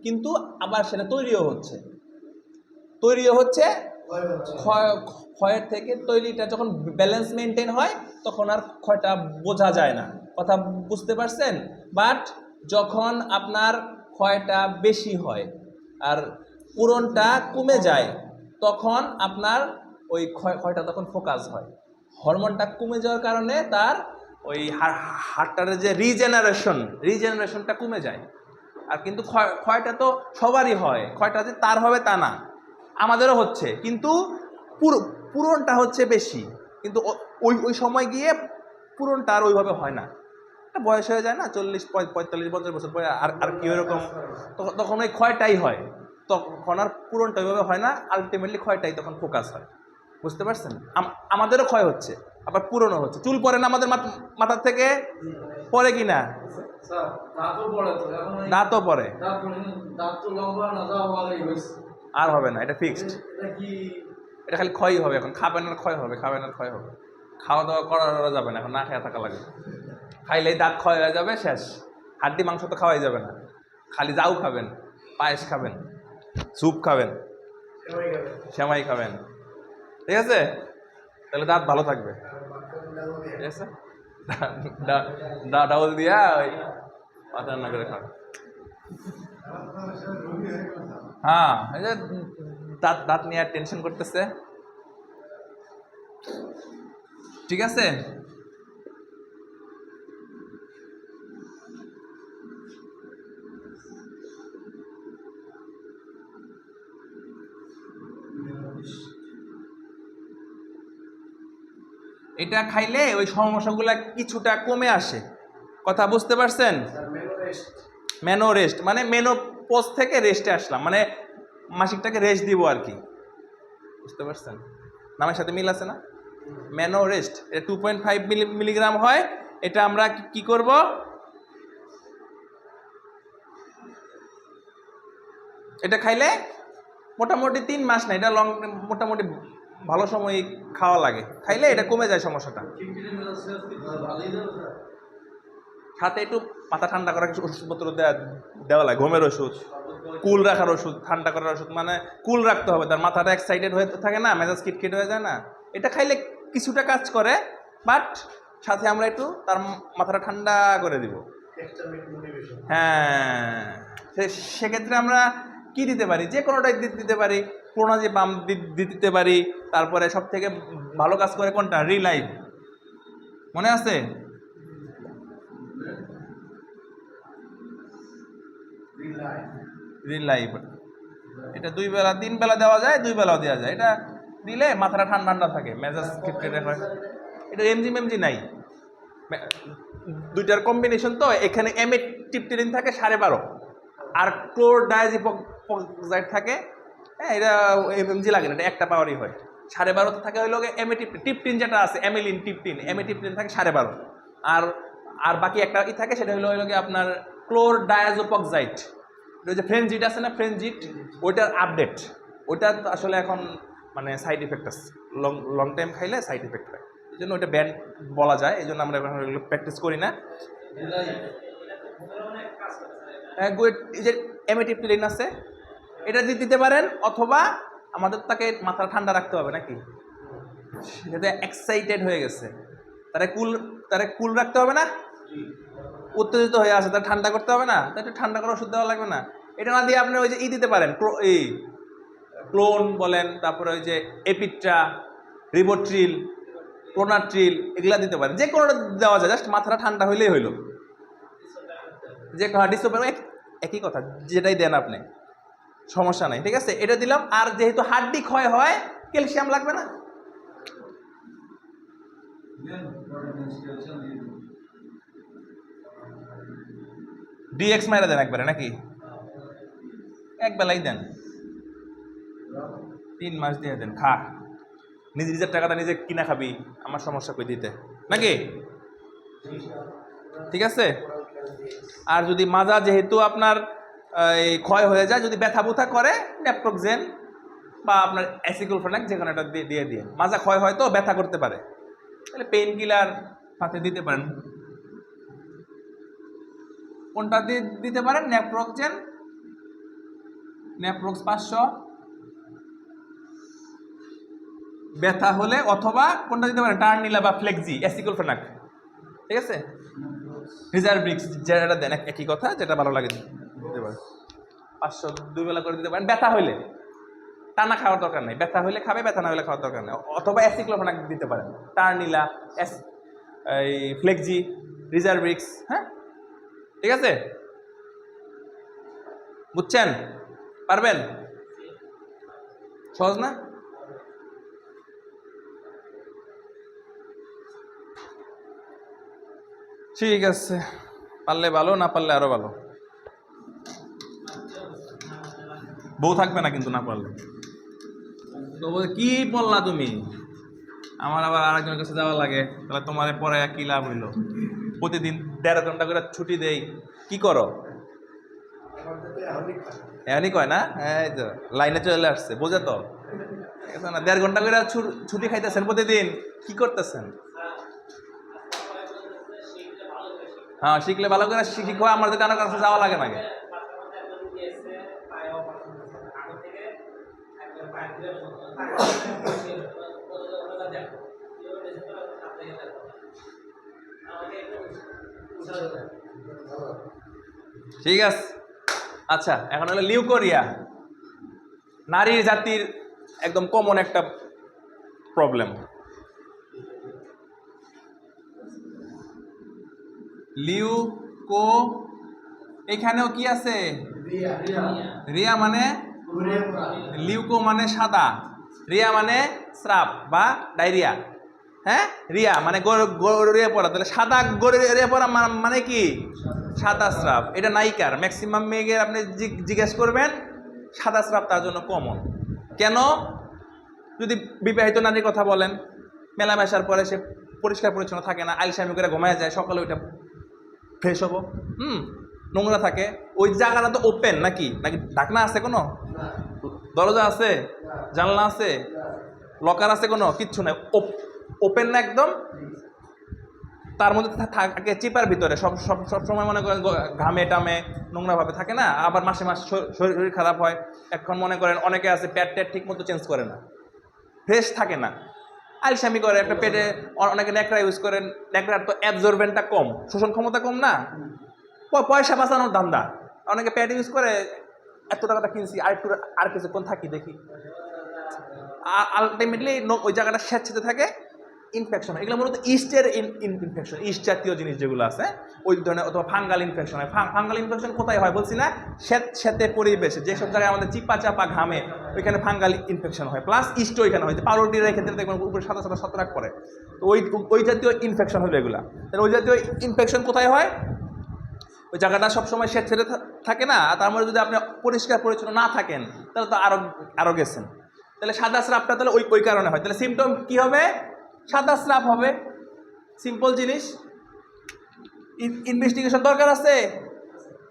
কিন্তু আবার সেটা তৈরিও হচ্ছে, ক্ষয়ের থেকে তৈরিটা যখন ব্যালেন্স মেনটেন হয় তখন আর ক্ষয়টা বোঝা যায় না। কথা বুঝতে পারছেন? বাট যখন আপনার ক্ষয়টা বেশি হয় আর পূরণটা কমে যায়, তখন আপনার ওই ক্ষয়টা তখন ফোকাস হয়। হরমোনটা কমে যাওয়ার কারণে তার ওই হাড়টার যে রিজেনারেশনটা কমে যায়। আর কিন্তু ক্ষয়টা তো সবারই হয়, ক্ষয়টা যে তার হবে তা না, আমাদেরও হচ্ছে, কিন্তু পূরণটা হচ্ছে বেশি, কিন্তু ওই সময় গিয়ে পূরণটা আর ওইভাবে হয় না। একটা বয়স হয়ে যায় না, 40-45 বছর পরে আর কি ওইরকম, তখন ওই ক্ষয়টাই হয়, তখন আর পূরণটা ওইভাবে হয় না, আলটিমেটলি ক্ষয়টাই তখন ফোকাস হয়। বুঝতে পারছেন? আমাদেরও ক্ষয় হচ্ছে, আবার পূরণও হচ্ছে। চুল পড়ে না আমাদের মাথার থেকে? পরে কি না? দাঁতও পড়ে, আর হবে না, এটা ফিক্সড। এটা খালি ক্ষয়ই হবে, এখন খাবেন আর ক্ষয় হবে, খাওয়া দাওয়া করা যাবে না, এখন না খেয়ে থাকা লাগবে, খাইলেই দাঁত ক্ষয় হয়ে যাবে, শেষ। হাড্ডি মাংস তো খাওয়াই যাবে না, খালি যাও খাবেন, পায়েস খাবেন, স্যুপ খাবেন, সেমাই খাবেন, ঠিক আছে? তাহলে দাঁত ভালো থাকবে, ঠিক আছে? ডাবল দিয়া ওই পাতা রান্না করে খাবেন। হ্যাঁ, এই যে দাঁত নিয়ে টেনশন করতেছে, ঠিক আছে? এটা খাইলে ওই সমস্যাগুলো কিছুটা কমে আসে। কথা বুঝতে পারছেন? মেনো রেস্ট মানে মেনোপজ থেকে রেস্টে আসলাম, মানে মাসিকটাকে রেস্ট দিব আর কি। বুঝতে পারছেন? নামের সাথে মিল আছে না? মেনো রেস্ট এটা 2.5 মিলিগ্রাম হয়। এটা আমরা কি করব, এটা খাইলে মোটামুটি 3 মাস না, এটা লং, মোটামুটি ভালো সময় খাওয়া লাগে, খাইলে এটা কমে যায় সমস্যাটা। সাথে একটু মাথা ঠান্ডা করার কিছু ওষুধপত্র দেওয়া লাগে, ঘুমের ওষুধ, কুল রাখার ওষুধ, ঠান্ডা করার ওষুধ, মানে কুল রাখতে হবে, তার মাথাটা এক্সাইটেড হয়ে থাকে না, মেজাজ খিটখিট হয়ে যায় না, এটা খাইলে কিছুটা কাজ করে, বাট সাথে আমরা একটু তার মাথাটা ঠান্ডা করে দিব। হ্যাঁ, সেক্ষেত্রে আমরা কি দিতে পারি, যে কোনোটাই দিতে পারি, ক্লোনাজিপাম দিতে পারি। তারপরে সব থেকে ভালো কাজ করে কোনটা, রিলাইভ, মনে আছে? রিলাইভ এটা 2 বেলা 3 বেলা দেওয়া যায়, 2 বেলাও দেওয়া যায়। এটা দিলে মাথাটা ঠান্ডা ঠান্ডা থাকে, মেজাজ খিটখিটে হয়। এটা এমজি থাকে, দুইটার কম্বিনেশন তো। এখানে এমেট্রিপটিলিন থাকে 12.5 আর ক্লোরডায়াজিপক্সাইড থাকে। হ্যাঁ, এটা এমজি লাগে না, এটা একটা পাওয়ারই হয়। 12.5 থাকে হইল টিপটিন, যেটা আছে অ্যামিলিন টিপটিন, এমেট্রিপটিলিন থাকে 12.5। আর বাকি একটা কি থাকে, সেটা হইল আপনার ক্লোরডায়াজিপক্সাইড। ওই যে ফ্রেনজিট আছে না, ফ্রেনজিট, ওইটার আপডেট। ওইটা আসলে এখন মানে সাইড এফেক্ট আছে, লং টাইম খাইলে সাইড এফেক্ট হয়, এই জন্য ওইটা ব্যান্ড বলা যায়, এই জন্য আমরা এখন এগুলো প্র্যাকটিস করি না। এই যে এমেট্রিপটিলিন আছে, এটা দিতে পারেন, অথবা আমাদের তাকে মাথা ঠান্ডা রাখতে হবে নাকি, সেটা এক্সাইটেড হয়ে গেছে, তারা কুল রাখতে হবে না, উত্তেজিত হয়ে আছে, তার ঠান্ডা করতে হবে না, তাই একটু ঠান্ডা করার ওষুধ দেওয়া লাগবে না। এটা না দিয়ে আপনি ওই যে দিতে পারেন, এই ক্লোন বলেন, তারপরে ওই যে এপিট্রা, রিবোট্রিল, ক্লোনাট্রিল, এগুলা দিতে পারেন, যে কোনোটা দেওয়া যায়, জাস্ট মাথাটা ঠান্ডা হইলেই হইলো। যে ডিসোপেন একই কথা, যেটাই দেন আপনি, সমস্যা নাই, ঠিক আছে, এটা দিলাম। আর যেহেতু হাড্ডি ক্ষয় হয়, ক্যালসিয়াম লাগবে না, ডিএক্স মাইরা দেন একবারে নাকি, এক বেলাই দেন, 3 মাস দিয়ে দেন, খা, নিজের টাকাটা নিজে কিনা খাবি, আমার সমস্যা কই দিতে নাকি, ঠিক আছে। আর যদি মাজা যেহেতু আপনার এই ক্ষয় হয়ে যায়, যদি ব্যথা বুথা করে, ন্যাপ্রোক্সেন বা আপনার অ্যাসিক্লোফেনাক যে কোনো একটা দিয়ে মাজা ক্ষয় হয় তো ব্যথা করতে পারে, তাহলে পেইন কিলার সাথে দিতে পারেন। কোনটা দিতে পারেন, ন্যাপ্রোক্সেন, ন্যাপ্রোক্স 500 ব্যথা হলে, অথবা কোনটা দিতে পারেন, টার্নিলা বা ফ্লেক্সি, অ্যাসিক্লোফেনাক, ঠিক আছে, রিজার্ভিক্স, যেটা দেন একই কথা, যেটা ভালো লাগে দিতে পারেন। 500 2 বেলা করে দিতে পারেন। ব্যথা হইলে টানা খাওয়ার দরকার নেই, ব্যথা হইলে খাবে, ব্যথা না হলে খাওয়ার দরকার নেই। অথবা অ্যাসিক্লোফেনাক দিতে পারেন, টার্নিলা, এই ফ্লেক্সি, রিজার্ভিক্স। হ্যাঁ, ঠিক আছে, বুঝছেন? পারবেন? সহজ না? ঠিক আছে, পারলে ভালো, না পারলে আরো ভালো। বউ থাকবে না কিন্তু না পারলে। তো কি বললা তুমি, আমার আবার আরেকজনের কাছে যাওয়া লাগে, তাহলে তোমার পরে কি লাভ হইলো? প্রতিদিন 1.5 ঘন্টা করে ছুটি দেই, কি করো? এমনই কয় না, এই তো লাইনে চলে আসছে, বোঝে তো না। 1.5 ঘন্টা করে ছুটি খাইতেছেন প্রতিদিন, কি করতেছেন? হ্যাঁ, শিখলে ভালো করে শিখ, আমার তো কারোর কাছে যাওয়া লাগে না। ঠিক আছে, আচ্ছা, এখন হলো লিউকোরিয়া, নারী জাতির একদম কমন একটা প্রবলেম। লিউকো, এখানেও কি আছে, রিয়া মানে, লিউকো মানে সাদা, রিয়া মানে স্রাব বা ডায়রিয়া। হ্যাঁ, রিয়া মানে গড়িয়ে পড়া, তাহলে সাদা গড়িয়ে পড়া মানে কি? সাদা স্রাব। এটা নায়িকার, ম্যাক্সিমাম মেয়েদের আপনি জিজ্ঞেস করবেন সাদা স্রাব তার জন্য কমন। কেন? যদি বিবাহিত নারীর কথা বলেন, মেলামেশার পরে সে পরিষ্কার পরিচ্ছন্ন থাকে না, আলসামি করে ঘুমায় যায়, সকালে ওইটা ফ্রেশ হবো, নোংরা থাকে। ওই জায়গাটা তো ওপেন নাকি? নাকি ঢাকনা আছে কোনো? দরজা আছে? জানলা আছে? লকার আছে? কোনো কিচ্ছু নাই, ওপেন না একদম। তার মধ্যে থাকে চিপার ভিতরে, সব সব সব সময় মনে করেন ঘামে টামে নোংরাভাবে থাকে না, আবার মাসে মাসে শরীর খারাপ হয়। এখন মনে করেন অনেকে আছে প্যাড ট্যাড ঠিক মতো চেঞ্জ করে না, ফ্রেশ থাকে না, আলসামি করে একটা পেটে। অনেকে ন্যাকড়া ইউজ করেন, ন্যাকড়ার তো অ্যাবজর্বেন্টটা কম, শোষণ ক্ষমতা কম না, পয়সা বাঁচানোর ধান্দা। অনেকে প্যাড ইউজ করে, এত টাকাটা কিনছি আর একটু আর কিছুক্ষণ থাকি দেখি, আলটিমেটলি ওই জায়গাটা স্যাঁতসেঁতে থাকে, ইনফেকশন হয়। এগুলো মূলত ইস্টের ইনফেকশন, ইস্ট জাতীয় জিনিস যেগুলো আছে ওই ধরনের, অথবা ফাঙ্গাল ইনফেকশন হয়। ফাঙ্গাল ইনফেকশন কোথায় হয় বলছি না? স্যাঁতে পরিবেশে, যেসব জায়গায় আমাদের চিপা চাপা ঘামে ওইখানে ফাঙ্গাল ইনফেকশন হয়, প্লাস ইস্ট ওইখানে হয়। পাউরুটির ক্ষেত্রে দেখবেন উপরে সাদা সাদা শতরাক করে, তো ওই জাতীয় ইনফেকশন হলো এগুলা। তাহলে ওই জাতীয় ইনফেকশন কোথায় হয়? ওই জায়গাটা সবসময় স্যাঁতসেঁতে থাকে না, আর তার মধ্যে যদি আপনি পরিষ্কার পরিচ্ছন্ন না থাকেন তাহলে তো আরও গেছেন। তাহলে সাদা স্রাবটা তাহলে ওই কারণে হয়। তাহলে সিমটম কি হবে? সাদা স্রাব হবে, সিম্পল জিনিস। ইনভেস্টিগেশন দরকার আছে?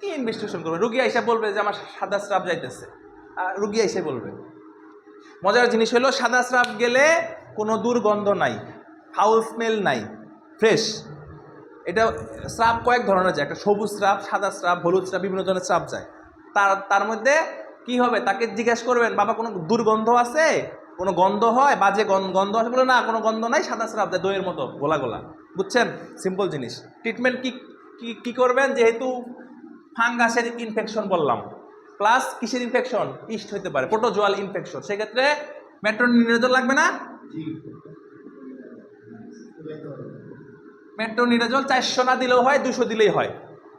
কি ইনভেস্টিগেশন করবে? রুগী এসে বলবে যে আমার সাদা স্রাব যাইতেছে, রুগী এসে বলবে। মজার জিনিস হলো সাদা স্রাব গেলে কোনো দুর্গন্ধ নাই, ফাউল স্মেল নাই, ফ্রেশ। এটা স্রাব কয়েক ধরনের যায়, একটা সবুজ স্রাব, সাদা স্রাব, হলুদ স্রাব, বিভিন্ন ধরনের স্রাব যায়। তার মধ্যে কি হবে? তাকে জিজ্ঞেস করবেন বাবা কোনো দুর্গন্ধ আছে, কোনো গন্ধ হয়, বাজে গন্ধ আছে? বলে না, কোনো গন্ধ নাই, সাদা স্রাব যায়, দইয়ের মতো গোলা গোলা। বুঝছেন? সিম্পল জিনিস। ট্রিটমেন্ট কি করবেন? যেহেতু ফাঙ্গাসের ইনফেকশন বললাম, প্লাস কিসের ইনফেকশন? ইস্ট হতে পারে, প্রোটোজোয়াল ইনফেকশন, সেক্ষেত্রে মেট্রোনিডাজল লাগবে না? মেট্রোনিডাজল 400 না দিলেও হয়, 200 দিলেই হয়।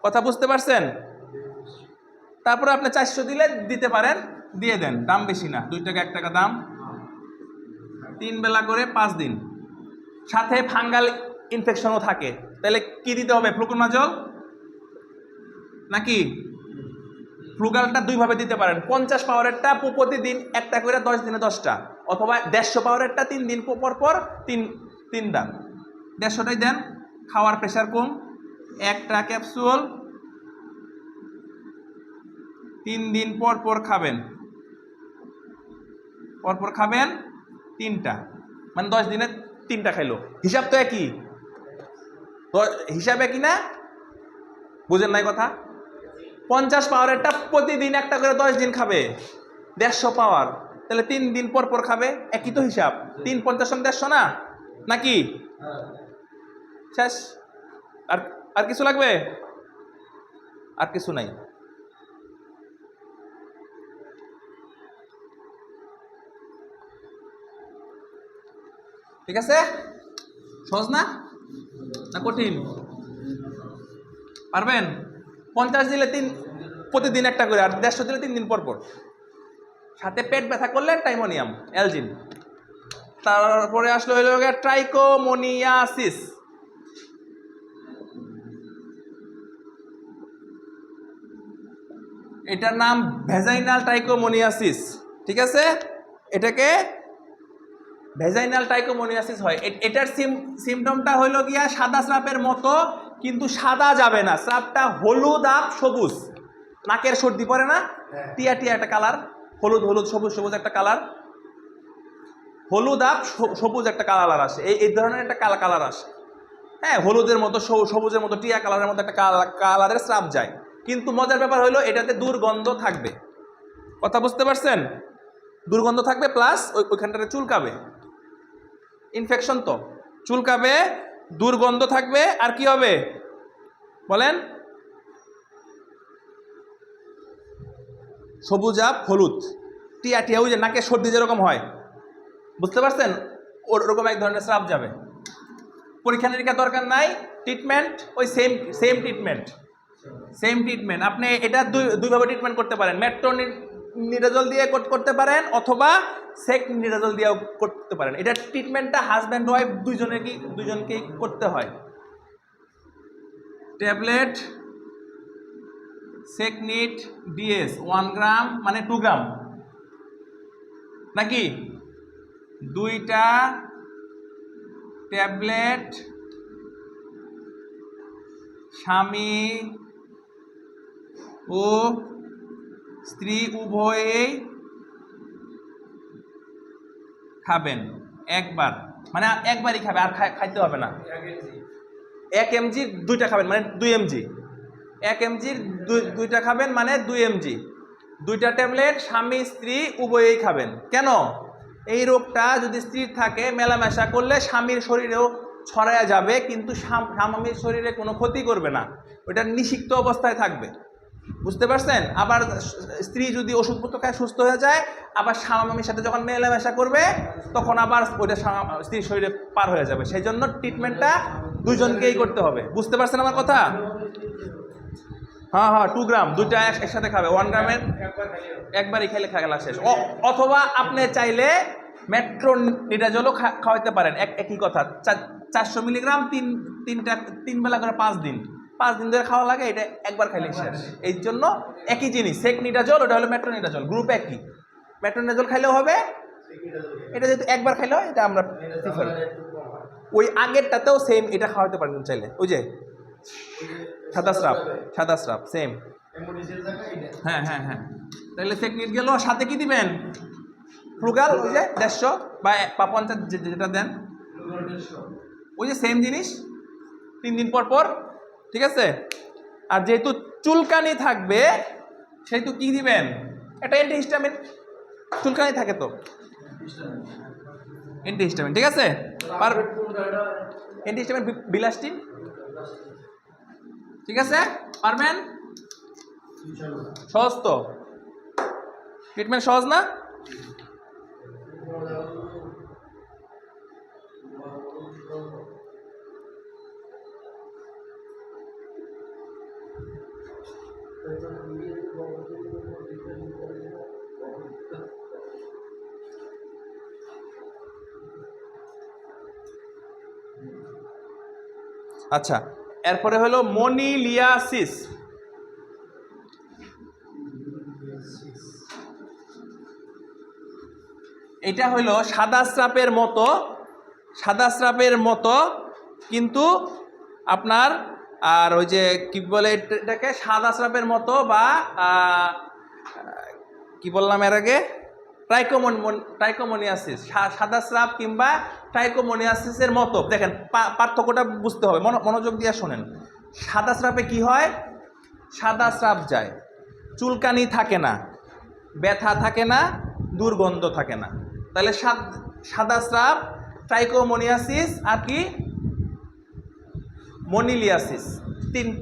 কথা বুঝতে পারছেন? তারপরে আপনি 400 দিলে দিতে পারেন, দিয়ে দেন, দাম বেশি না, 2 টাকা 1 টাকা দাম, 3 বেলা করে 5 দিন। সাথে ফাঙ্গাল ইনফেকশনও থাকে, তাহলে কি দিতে হবে? ফ্লুকোনাজল নাকি ফ্লুগালটা 2 ভাবে দিতে পারেন। 50 পাওয়ারেরটা প্রতিদিন 1টা করে, 10 দিনে 10টা, অথবা 150 পাওয়ারেরটা 3 দিন পর পর 3 দান। 150টাই দেন, খাওয়ার প্রেশার কম, 1টা ক্যাপসুল 3 দিন পর পর খাবেন, পরপর খাবেন 3টা, মানে 10 দিনে 3টা খাইলো। হিসাব তো একই, হিসাব একই না? বুঝেন নাই কথা? 50 পাওয়ারেরটা প্রতিদিন 1টা করে 10 দিন খাবে, 150 পাওয়ার, তাহলে 3 দিন পর পর খাবে, একই তো হিসাব। 3 50 150 না নাকি? শেষ। আর কিছু লাগবে? আর কিছু নাই। ঠিক আছে? সহজ না কঠিন? পারবেন? 50 দিলে প্রতিদিন 1টা করে, আর 150 দিলে 3 দিন পর পর। সাথে পেট ব্যথা করলে টাইমোনিয়াম অ্যালজিন। তারপরে আসলে হইল ট্রাইকোমোনিয়াসিস। এটার নাম ভেজাইনাল ট্রাইকোমোনিয়াসিস। ঠিক আছে? এটাকে ভেজাইনাল ট্রাইকোমোনিয়াসিস হয়। এটার সিমটমটা হইল গিয়া সাদা স্রাবের মতো, কিন্তু সাদা যাবে না, স্রাবটা হলুদ আপ সবুজ। নাকের সর্দি পড়ে না, টিয়া টিয়া একটা কালার, হলুদ হলুদ সবুজ সবুজ একটা কালার, হলুদ আপ সবুজ একটা কালার আসে, এই ধরনের একটা কালার আসে। হ্যাঁ, হলুদের মতো সবুজের মতো টিয়া কালারের মতো একটা কালারের স্রাব যায়। কিন্তু মজার ব্যাপার হইলো এটাতে দুর্গন্ধ থাকবে। কথা বুঝতে পারছেন? দুর্গন্ধ থাকবে, প্লাস ওইখানটাতে চুলকাবে, ইনফেকশন তো চুলকাবে, দুর্গন্ধ থাকবে, আর কি হবে বলেন? সবুজ আপ হলুদ টিয়া টিয়া, ওই যে নাকে সর্দি যেরকম হয়, বুঝতে পারছেন? ওরকম এক ধরনের স্রাব যাবে। পরীক্ষা নিরীক্ষা দরকার নাই, ট্রিটমেন্ট ওই সেম ট্রিটমেন্ট। আপনি এটা দুইভাবে ট্রিটমেন্ট করতে পারেন। নিডাজল দিয়ে করতে পারেন অথবা সেক নিডাজল দিয়েও করতে পারেন। এটা ট্রিটমেন্টটা হাজব্যান্ড ওয়াইফ দুইজনকেই করতে হয়। ট্যাবলেট সেকনিট ডিএস 1 গ্রাম মানে 2 গ্রাম নাকি, 2টা ট্যাবলেট স্বামী ও স্ত্রী উভয়েই খাবেন একবার, মানে একবারই খাবে, আর খাইতে হবে না। 1 mg 2টা খাবেন মানে 2 mg, 1 mg 2টা খাবেন মানে 2 mg, 2টা ট্যাবলেট স্বামী স্ত্রী উভয়েই খাবেন। কেন? এই রোগটা যদি স্ত্রীর থাকে মেলামেশা করলে স্বামীর শরীরেও ছড়ায়া যাবে, কিন্তু স্বামীর শরীরে কোনো ক্ষতি করবে না, ওটা নিষিক্ত অবস্থায় থাকবে। বুঝতে পারছেন? আবার স্ত্রী যদি ওষুধপত্র খায় সুস্থ হয়ে যায়, আবার স্বামীর সাথে যখন মেলামেশা করবে তখন আবার ওইটা স্ত্রীর শরীরে পার হয়ে যাবে। সেই জন্য ট্রিটমেন্টটা দুজনকেই করতে হবে। বুঝতে পারছেন আমার কথা? হ্যাঁ 2 গ্রাম 2টা একসাথে খাবে, 1 গ্রামের একবারই খেলে খেলা শেষ। অথবা আপনি চাইলে মেট্রোনিডাজলও খাওয়াইতে পারেন, একই কথা। 400 মিলিগ্রাম 3 বেলা করে 5 দিন ধরে খাওয়া লাগে, এটা একবার খাইলে শেষ। এই জন্য একই জিনিস, সেকনিডাজল ওটা হলো মেট্রোনিডাজল, গ্রুপ একই। মেট্রোনিডাজল খাইলেও হবে, এটা যেহেতু একবার খাইলেও এটা আমরা প্রিফার। ওই আগেরটাতেও সেম এটা খাওয়াতে পারেন চাইলে, ওই যে সাদা স্রাব সেম। হ্যাঁ তাহলে সেকনিট গেল, সাথে কি দিবেন? ফ্লুগাল ওই যে 150 বা 50 যেটা দেন, ওই যে সেম জিনিস 3 দিন পর, ঠিক আছে? আর যেহেতু চুলকানি থাকবে সেহেতু কি দিবেন? এটা অ্যান্টিহিস্টামিন, চুলকানি থাকে তো অ্যান্টিহিস্টামিন, ঠিক আছে? অ্যান্টিহিস্টামিন বিলাস্টিন, ঠিক আছে? পারবেন? সহজ তো, ট্রিটমেন্ট সহজ না? আচ্ছা, এরপরে হলো মনিলিয়াসিস। এটা হলো সাদা স্রাপের মতো কিন্তু আপনার, আর ওই যে কি বলে এটাকে, সাদা স্রাপের মতো বা কি বললাম এর আগে, ট্রাইকোমোনিয়াসিস, সাদা স্রাব কিংবা ট্রাইকোমোনিয়াসিসের মতো। দেখেন পার্থক্যটা বুঝতে হবে, মনোযোগ দিয়ে শোনেন। সাদা স্রাপে কি হয়? সাদা স্রাব যায়, চুলকানি থাকে না, ব্যথা থাকে না, দুর্গন্ধ থাকে না। তাহলে সাদা স্রাব, ট্রাইকোমোনিয়াসিস আর কি মনিলিয়াসিস,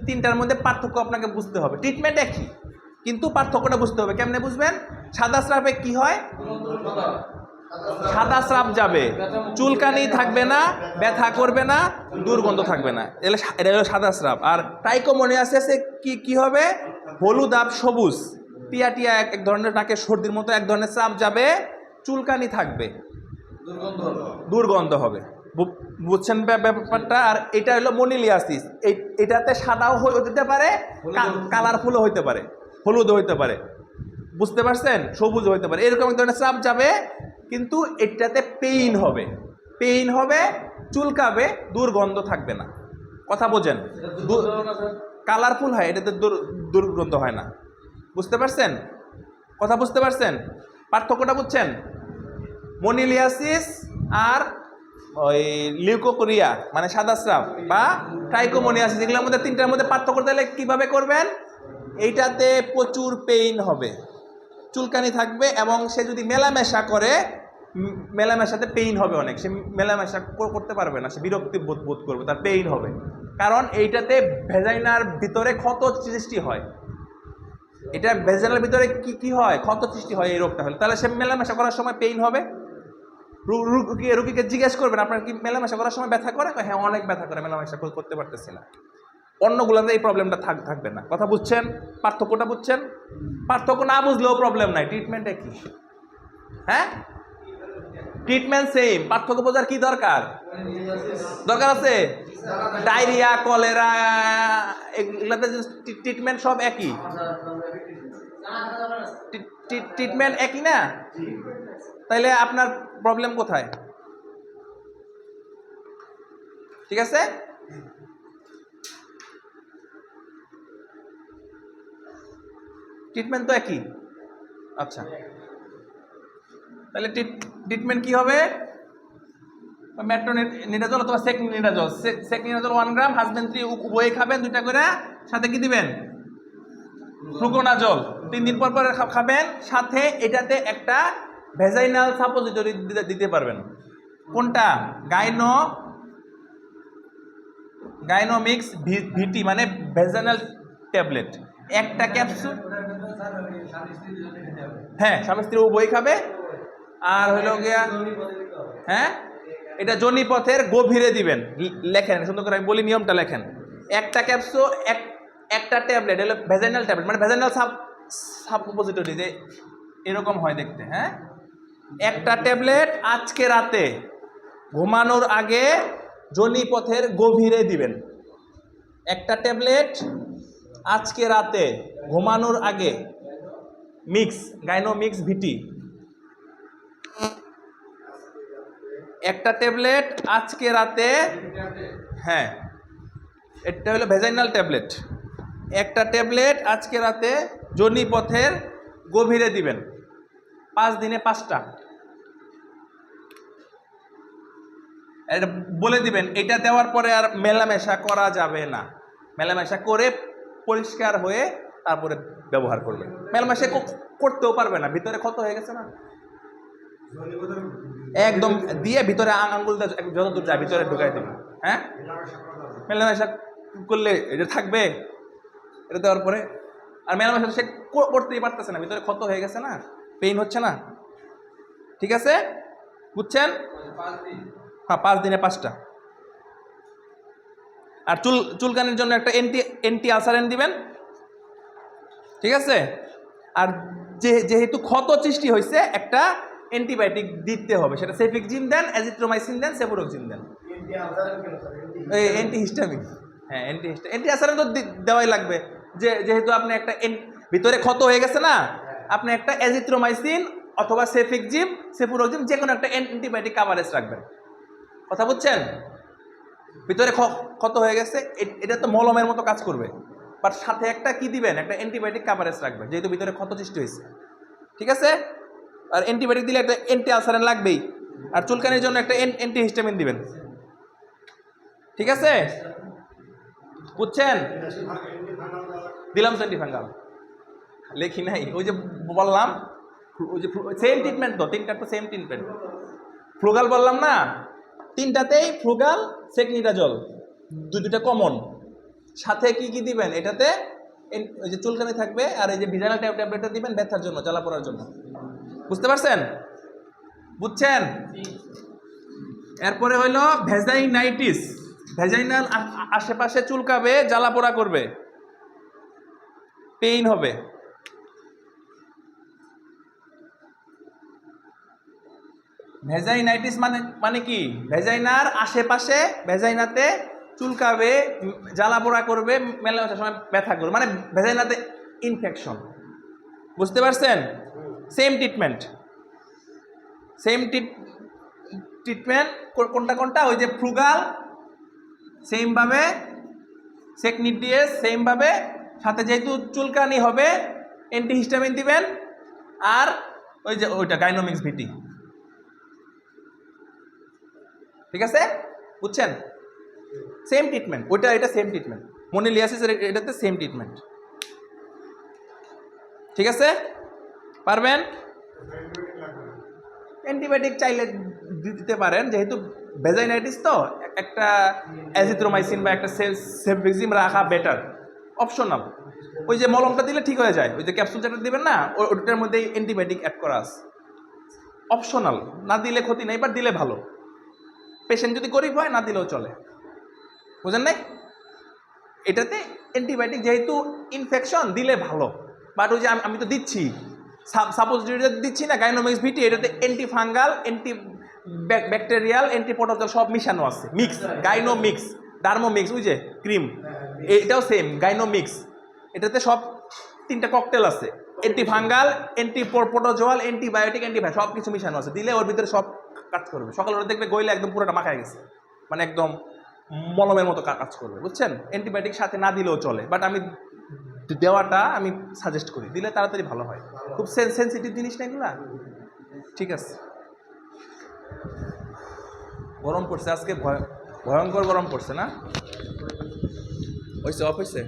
তিনটার মধ্যে পার্থক্য আপনাকে বুঝতে হবে। ট্রিটমেন্ট একই কিন্তু পার্থক্যটা বুঝতে হবে। কেমনে বুঝবেন? সাদা স্রাবে কি হয়? সাদা স্রাব যাবে, চুলকানি থাকবে না, ব্যথা করবে না, দুর্গন্ধ থাকবে না, এটা হলো সাদা স্রাব। আর ট্রাইকোমোনিয়াসিসে কি হবে? হলুদ আব সবুজ টিয়া এক ধরনের, নাকের সর্দির মতো এক ধরনের স্রাব যাবে, চুলকানি থাকবে, দুর্গন্ধ হবে। বুঝছেন ব্যাপারটা? আর এটা হলো মনিলিয়াসিস, এটাতে সাদাও হতে পারে, কালারফুলও হইতে পারে, হলুদও হইতে পারে, বুঝতে পারছেন? সবুজ হইতে পারে, এরকম এক ধরনের স্রাব যাবে, কিন্তু এটাতে পেইন হবে, চুলকাবে, দুর্গন্ধ থাকবে না। কথা বোঝেন? কালারফুল হয়, এটাতে দুর্গন্ধ হয় না। বুঝতে পারছেন? কথা বুঝতে পারছেন? পার্থক্যটা বুঝছেন? মনিলিয়াসিস আর ওই লিউকোকোরিয়া মানে সাদা স্রাব বা ট্রাইকোমোনিয়াসিস, এগুলোর মধ্যে তিনটার মধ্যে পার্থক্য তাহলে কীভাবে করবেন? এইটাতে প্রচুর পেইন হবে, চুলকানি থাকবে, এবং সে যদি মেলামেশা করে, মেলামেশাতে পেইন হবে অনেক, সে মেলামেশা করতে পারবে না, সে বিরক্তি বোধ করবে, তার পেইন হবে। কারণ এইটাতে ভেজাইনার ভিতরে ক্ষত সৃষ্টি হয়, এটা ভেজাইনার ভিতরে কি হয়? ক্ষত সৃষ্টি হয় এই রোগটা হলে। তাহলে সে মেলামেশা করার সময় পেইন হবে। রুগীকে জিজ্ঞেস করবেন আপনার কি মেলামেশা করার সময় ব্যথা করে? হ্যাঁ অনেক ব্যথা করে, মেলামেশা করতে পারতেছি না। অন্যগুলোতে এই প্রবলেমটা থাকবে না। কথা বুঝছেন? পার্থক্যটা বুঝছেন? পার্থক্য না বুঝলেও প্রবলেম নাই, ট্রিটমেন্ট একই। হ্যাঁ, ট্রিটমেন্ট সেম, পার্থক্য বোঝার কি দরকার? দরকার আছে? ডায়রিয়া, কলেরা, এগুলাতে ট্রিটমেন্ট সব একই, ট্রিটমেন্ট একই না? তাইলে আপনার প্রবলেম কোথায়? ঠিক আছে, ট্রিটমেন্ট তো একই। আচ্ছা, তাহলে ট্রিটমেন্ট কি হবে? মেট্রোনিডাজল অথবা সেকনিডাজল। সেকনিডাজল 1 গ্রাম, হাজবেন্ড 3 উভয়ে খাবেন 2টা করে। সাথে কি দিবেন? ফ্লুকোনাজল 3 দিন পর পর খাবেন। সাথে এটাতে একটা ভেজাইনাল সাপোজিটরি দিতে পারবেন। কোনটা? গাইনোমিক্স ভিটি, মানে ভেজাইনাল ট্যাবলেট। একটা ক্যাপসুল, হ্যাঁ, স্বামী স্ত্রী উভয় খাবে। আর হইল গিয়া, হ্যাঁ, এটা যোনিপথের গভীরে দিবেন। লেখেন সুন্দর করে, আমি বলি নিয়মটা লেখেন। একটা ক্যাপসুল, একটা ট্যাবলেট হলো ভেজাইনাল ট্যাবলেট, মানে ভেজাইনাল সাপোজিটরি, যে এরকম হয় দেখতে। হ্যাঁ, একটা ট্যাবলেট আজকে রাতে ঘুমানোর আগে যোনিপথের গভীরে দিবেন। একটা ট্যাবলেট আজকে রাতে ঘুমানোর আগে, মিক্স, গাইনোমিক্স ভিটি। একটা ট্যাবলেট আজকে রাতে, হ্যাঁ, এটা হলো ভেজাইনাল ট্যাবলেট। একটা ট্যাবলেট আজকে রাতে যোনিপথের গভীরে দিবেন। 5 দিনে 5টা। এটা বলে দিবেন, এটা দেওয়ার পরে আর মেলামেশা করা যাবে না। মেলামেশা করে পরিষ্কার হয়ে তারপরে ব্যবহার করবেন। মেলামেশা করতেও পারবে না, ভিতরে ক্ষত হয়ে গেছে না, একদম দিয়ে ভিতরে আঙ্গুল যত দূর যায় ভিতরে ঢুকাই দেবেন। হ্যাঁ, মেলামেশা করলে এটা থাকবে, এটা দেওয়ার পরে। আর মেলামেশা সে করতেই পারতেছে না, ভিতরে ক্ষত হয়ে গেছে না, পেইন হচ্ছে না। ঠিক আছে, বুঝছেন? হ্যাঁ, 5 দিনে 5টা। আর চুলকানির জন্য একটা এন্টি আলসারেন্ট দিবেন। ঠিক আছে, আর যেহেতু ক্ষত সৃষ্টি হয়েছে, একটা অ্যান্টিবায়োটিক দিতে হবে। সেটা সেফিকজিম দেন, অ্যাজিথ্রোমাইসিন দেন, সেফুরোক্সিন দেন, অ্যান্টিহিস্টামিন। হ্যাঁ, অ্যান্টিহিস্টামিন তো দেওয়াই লাগবে। যেহেতু আপনি একটা ভিতরে ক্ষত হয়ে গেছে না, আপনি একটা অ্যাজিথ্রোমাইসিন অথবা সেফিকজিম, সেফুরোক্সিম, যে কোনো একটা অ্যান্টিবায়োটিক কাভারেজ রাখবেন। কথা বুঝছেন? ভিতরে ক্ষত হয়ে গেছে, এটা তো মলমের মতো কাজ করবে, বাট সাথে একটা কি দিবেন? একটা অ্যান্টিবায়োটিক কাভারেজ রাখবেন, যেহেতু ভিতরে ক্ষত সৃষ্টি হয়েছে। ঠিক আছে, আর অ্যান্টিবায়োটিক দিলে একটা অ্যান্টি আলসারেন্ট লাগবেই। আর চুলকানির জন্য একটা অ্যান্টিহিস্টামিন দিবেন। ঠিক আছে, বুঝছেন? দিলাম অ্যান্টিফাঙ্গাল, লেখি নাই, ওই যে বললাম, ওই যে সেম ট্রিটমেন্ট তো, 3টা তো সেম ট্রিটমেন্ট। ফ্লুগাল বললাম না, 3টাতেই ফ্লুগাল, সেকনিডাজল, 2টা কমন। সাথে কি কি দিবেন? এটাতে ওই যে চুলকানি থাকবে, আর এই যে ভিজাইনাল ট্যাবলেটটা দিবেন ব্যথার জন্য, জ্বালা পোড়ার জন্য। বুঝতে পারছেন? বুঝছেন? এরপরে হইল ভেজাইনাইটিস। ভেজাইনাল আশেপাশে চুলকাবে, জ্বালা পোড়া করবে, পেইন হবে। ভেজাইনাইটিস মানে কি? ভেজাইনার আশেপাশে, ভেজাইনাতে চুলকাবে, জ্বালা পোড়া করবে, মেলামেশার সময় ব্যথা করবে, মানে ভেজাইনাতে ইনফেকশন। বুঝতে পারছেন? Same treatment, same treatment. কোনটা? ওই যে ফ্লুগাল সেমভাবে, সেকনিডিএস সেমভাবে, সাথে যেহেতু চুলকানি হবে অ্যান্টিহিস্টামিন দিবেন, আর ওই যে ওইটা গাইনোমিক্স ভিটি। ঠিক আছে, বুঝছেন? সেম ট্রিটমেন্ট, ওইটা এটা সেম ট্রিটমেন্ট। মোনিলিয়াসিসের এটাতে সেম ট্রিটমেন্ট। ঠিক আছে, পারবেন? অ্যান্টিবায়োটিক চাইলে দিতে পারেন, যেহেতু ভেজাইনাইটিস তো একটা অ্যাজিথ্রোমাইসিন বা একটা সেফিকজিম রাখা বেটার, অপশনাল। ওই যে মলমটা দিলে ঠিক হয়ে যায়, ওই যে ক্যাপসুল যেটা দিবেন না, ওটার মধ্যে অ্যান্টিবায়োটিক অ্যাড করা আছে, অপশনাল। না দিলে ক্ষতি নেই, বাট দিলে ভালো। পেশেন্ট যদি গরিব হয় না দিলেও চলে। বুঝেন নাই? এটাতে অ্যান্টিবায়োটিক যেহেতু ইনফেকশন দিলে ভালো, বাট ওই যে আমি তো দিচ্ছি সাপোজ দিচ্ছি না গাইনোমিক্স ভিটি, এটাতে anti fungal, anti bacterial, anti protozoal সব মিশানো আছে, মিক্স গাইনোমিক্স, ডার্মোমিক্স, ওই যে ক্রিম, এটাও সেম গাইনোমিক্স। এটাতে সব 3টা ককটেল আছে, anti fungal, anti protozoal, antibiotic, antibiotic সব কিছু মিশানো আছে, দিলে ওর ভিতরে সব কাজ করবে। সকালে ওরা দেখবে গইলে একদম পুরোটা মাখায় গেছে, মানে একদম মলমের মতো কাজ করবে, বুঝছেন? অ্যান্টিবায়োটিক সাথে না দিলেও চলে, বাট আমি দেওয়াটা আমি সাজেস্ট করি, দিলে তাড়াতাড়ি ভালো হয়। খুব সেন্সিটিভ জিনিস না এগুলা। ঠিক আছে, গরম পড়ছে আজকে, ভয়ঙ্কর গরম পড়ছে না? হয়েছে, অফ হয়েছে।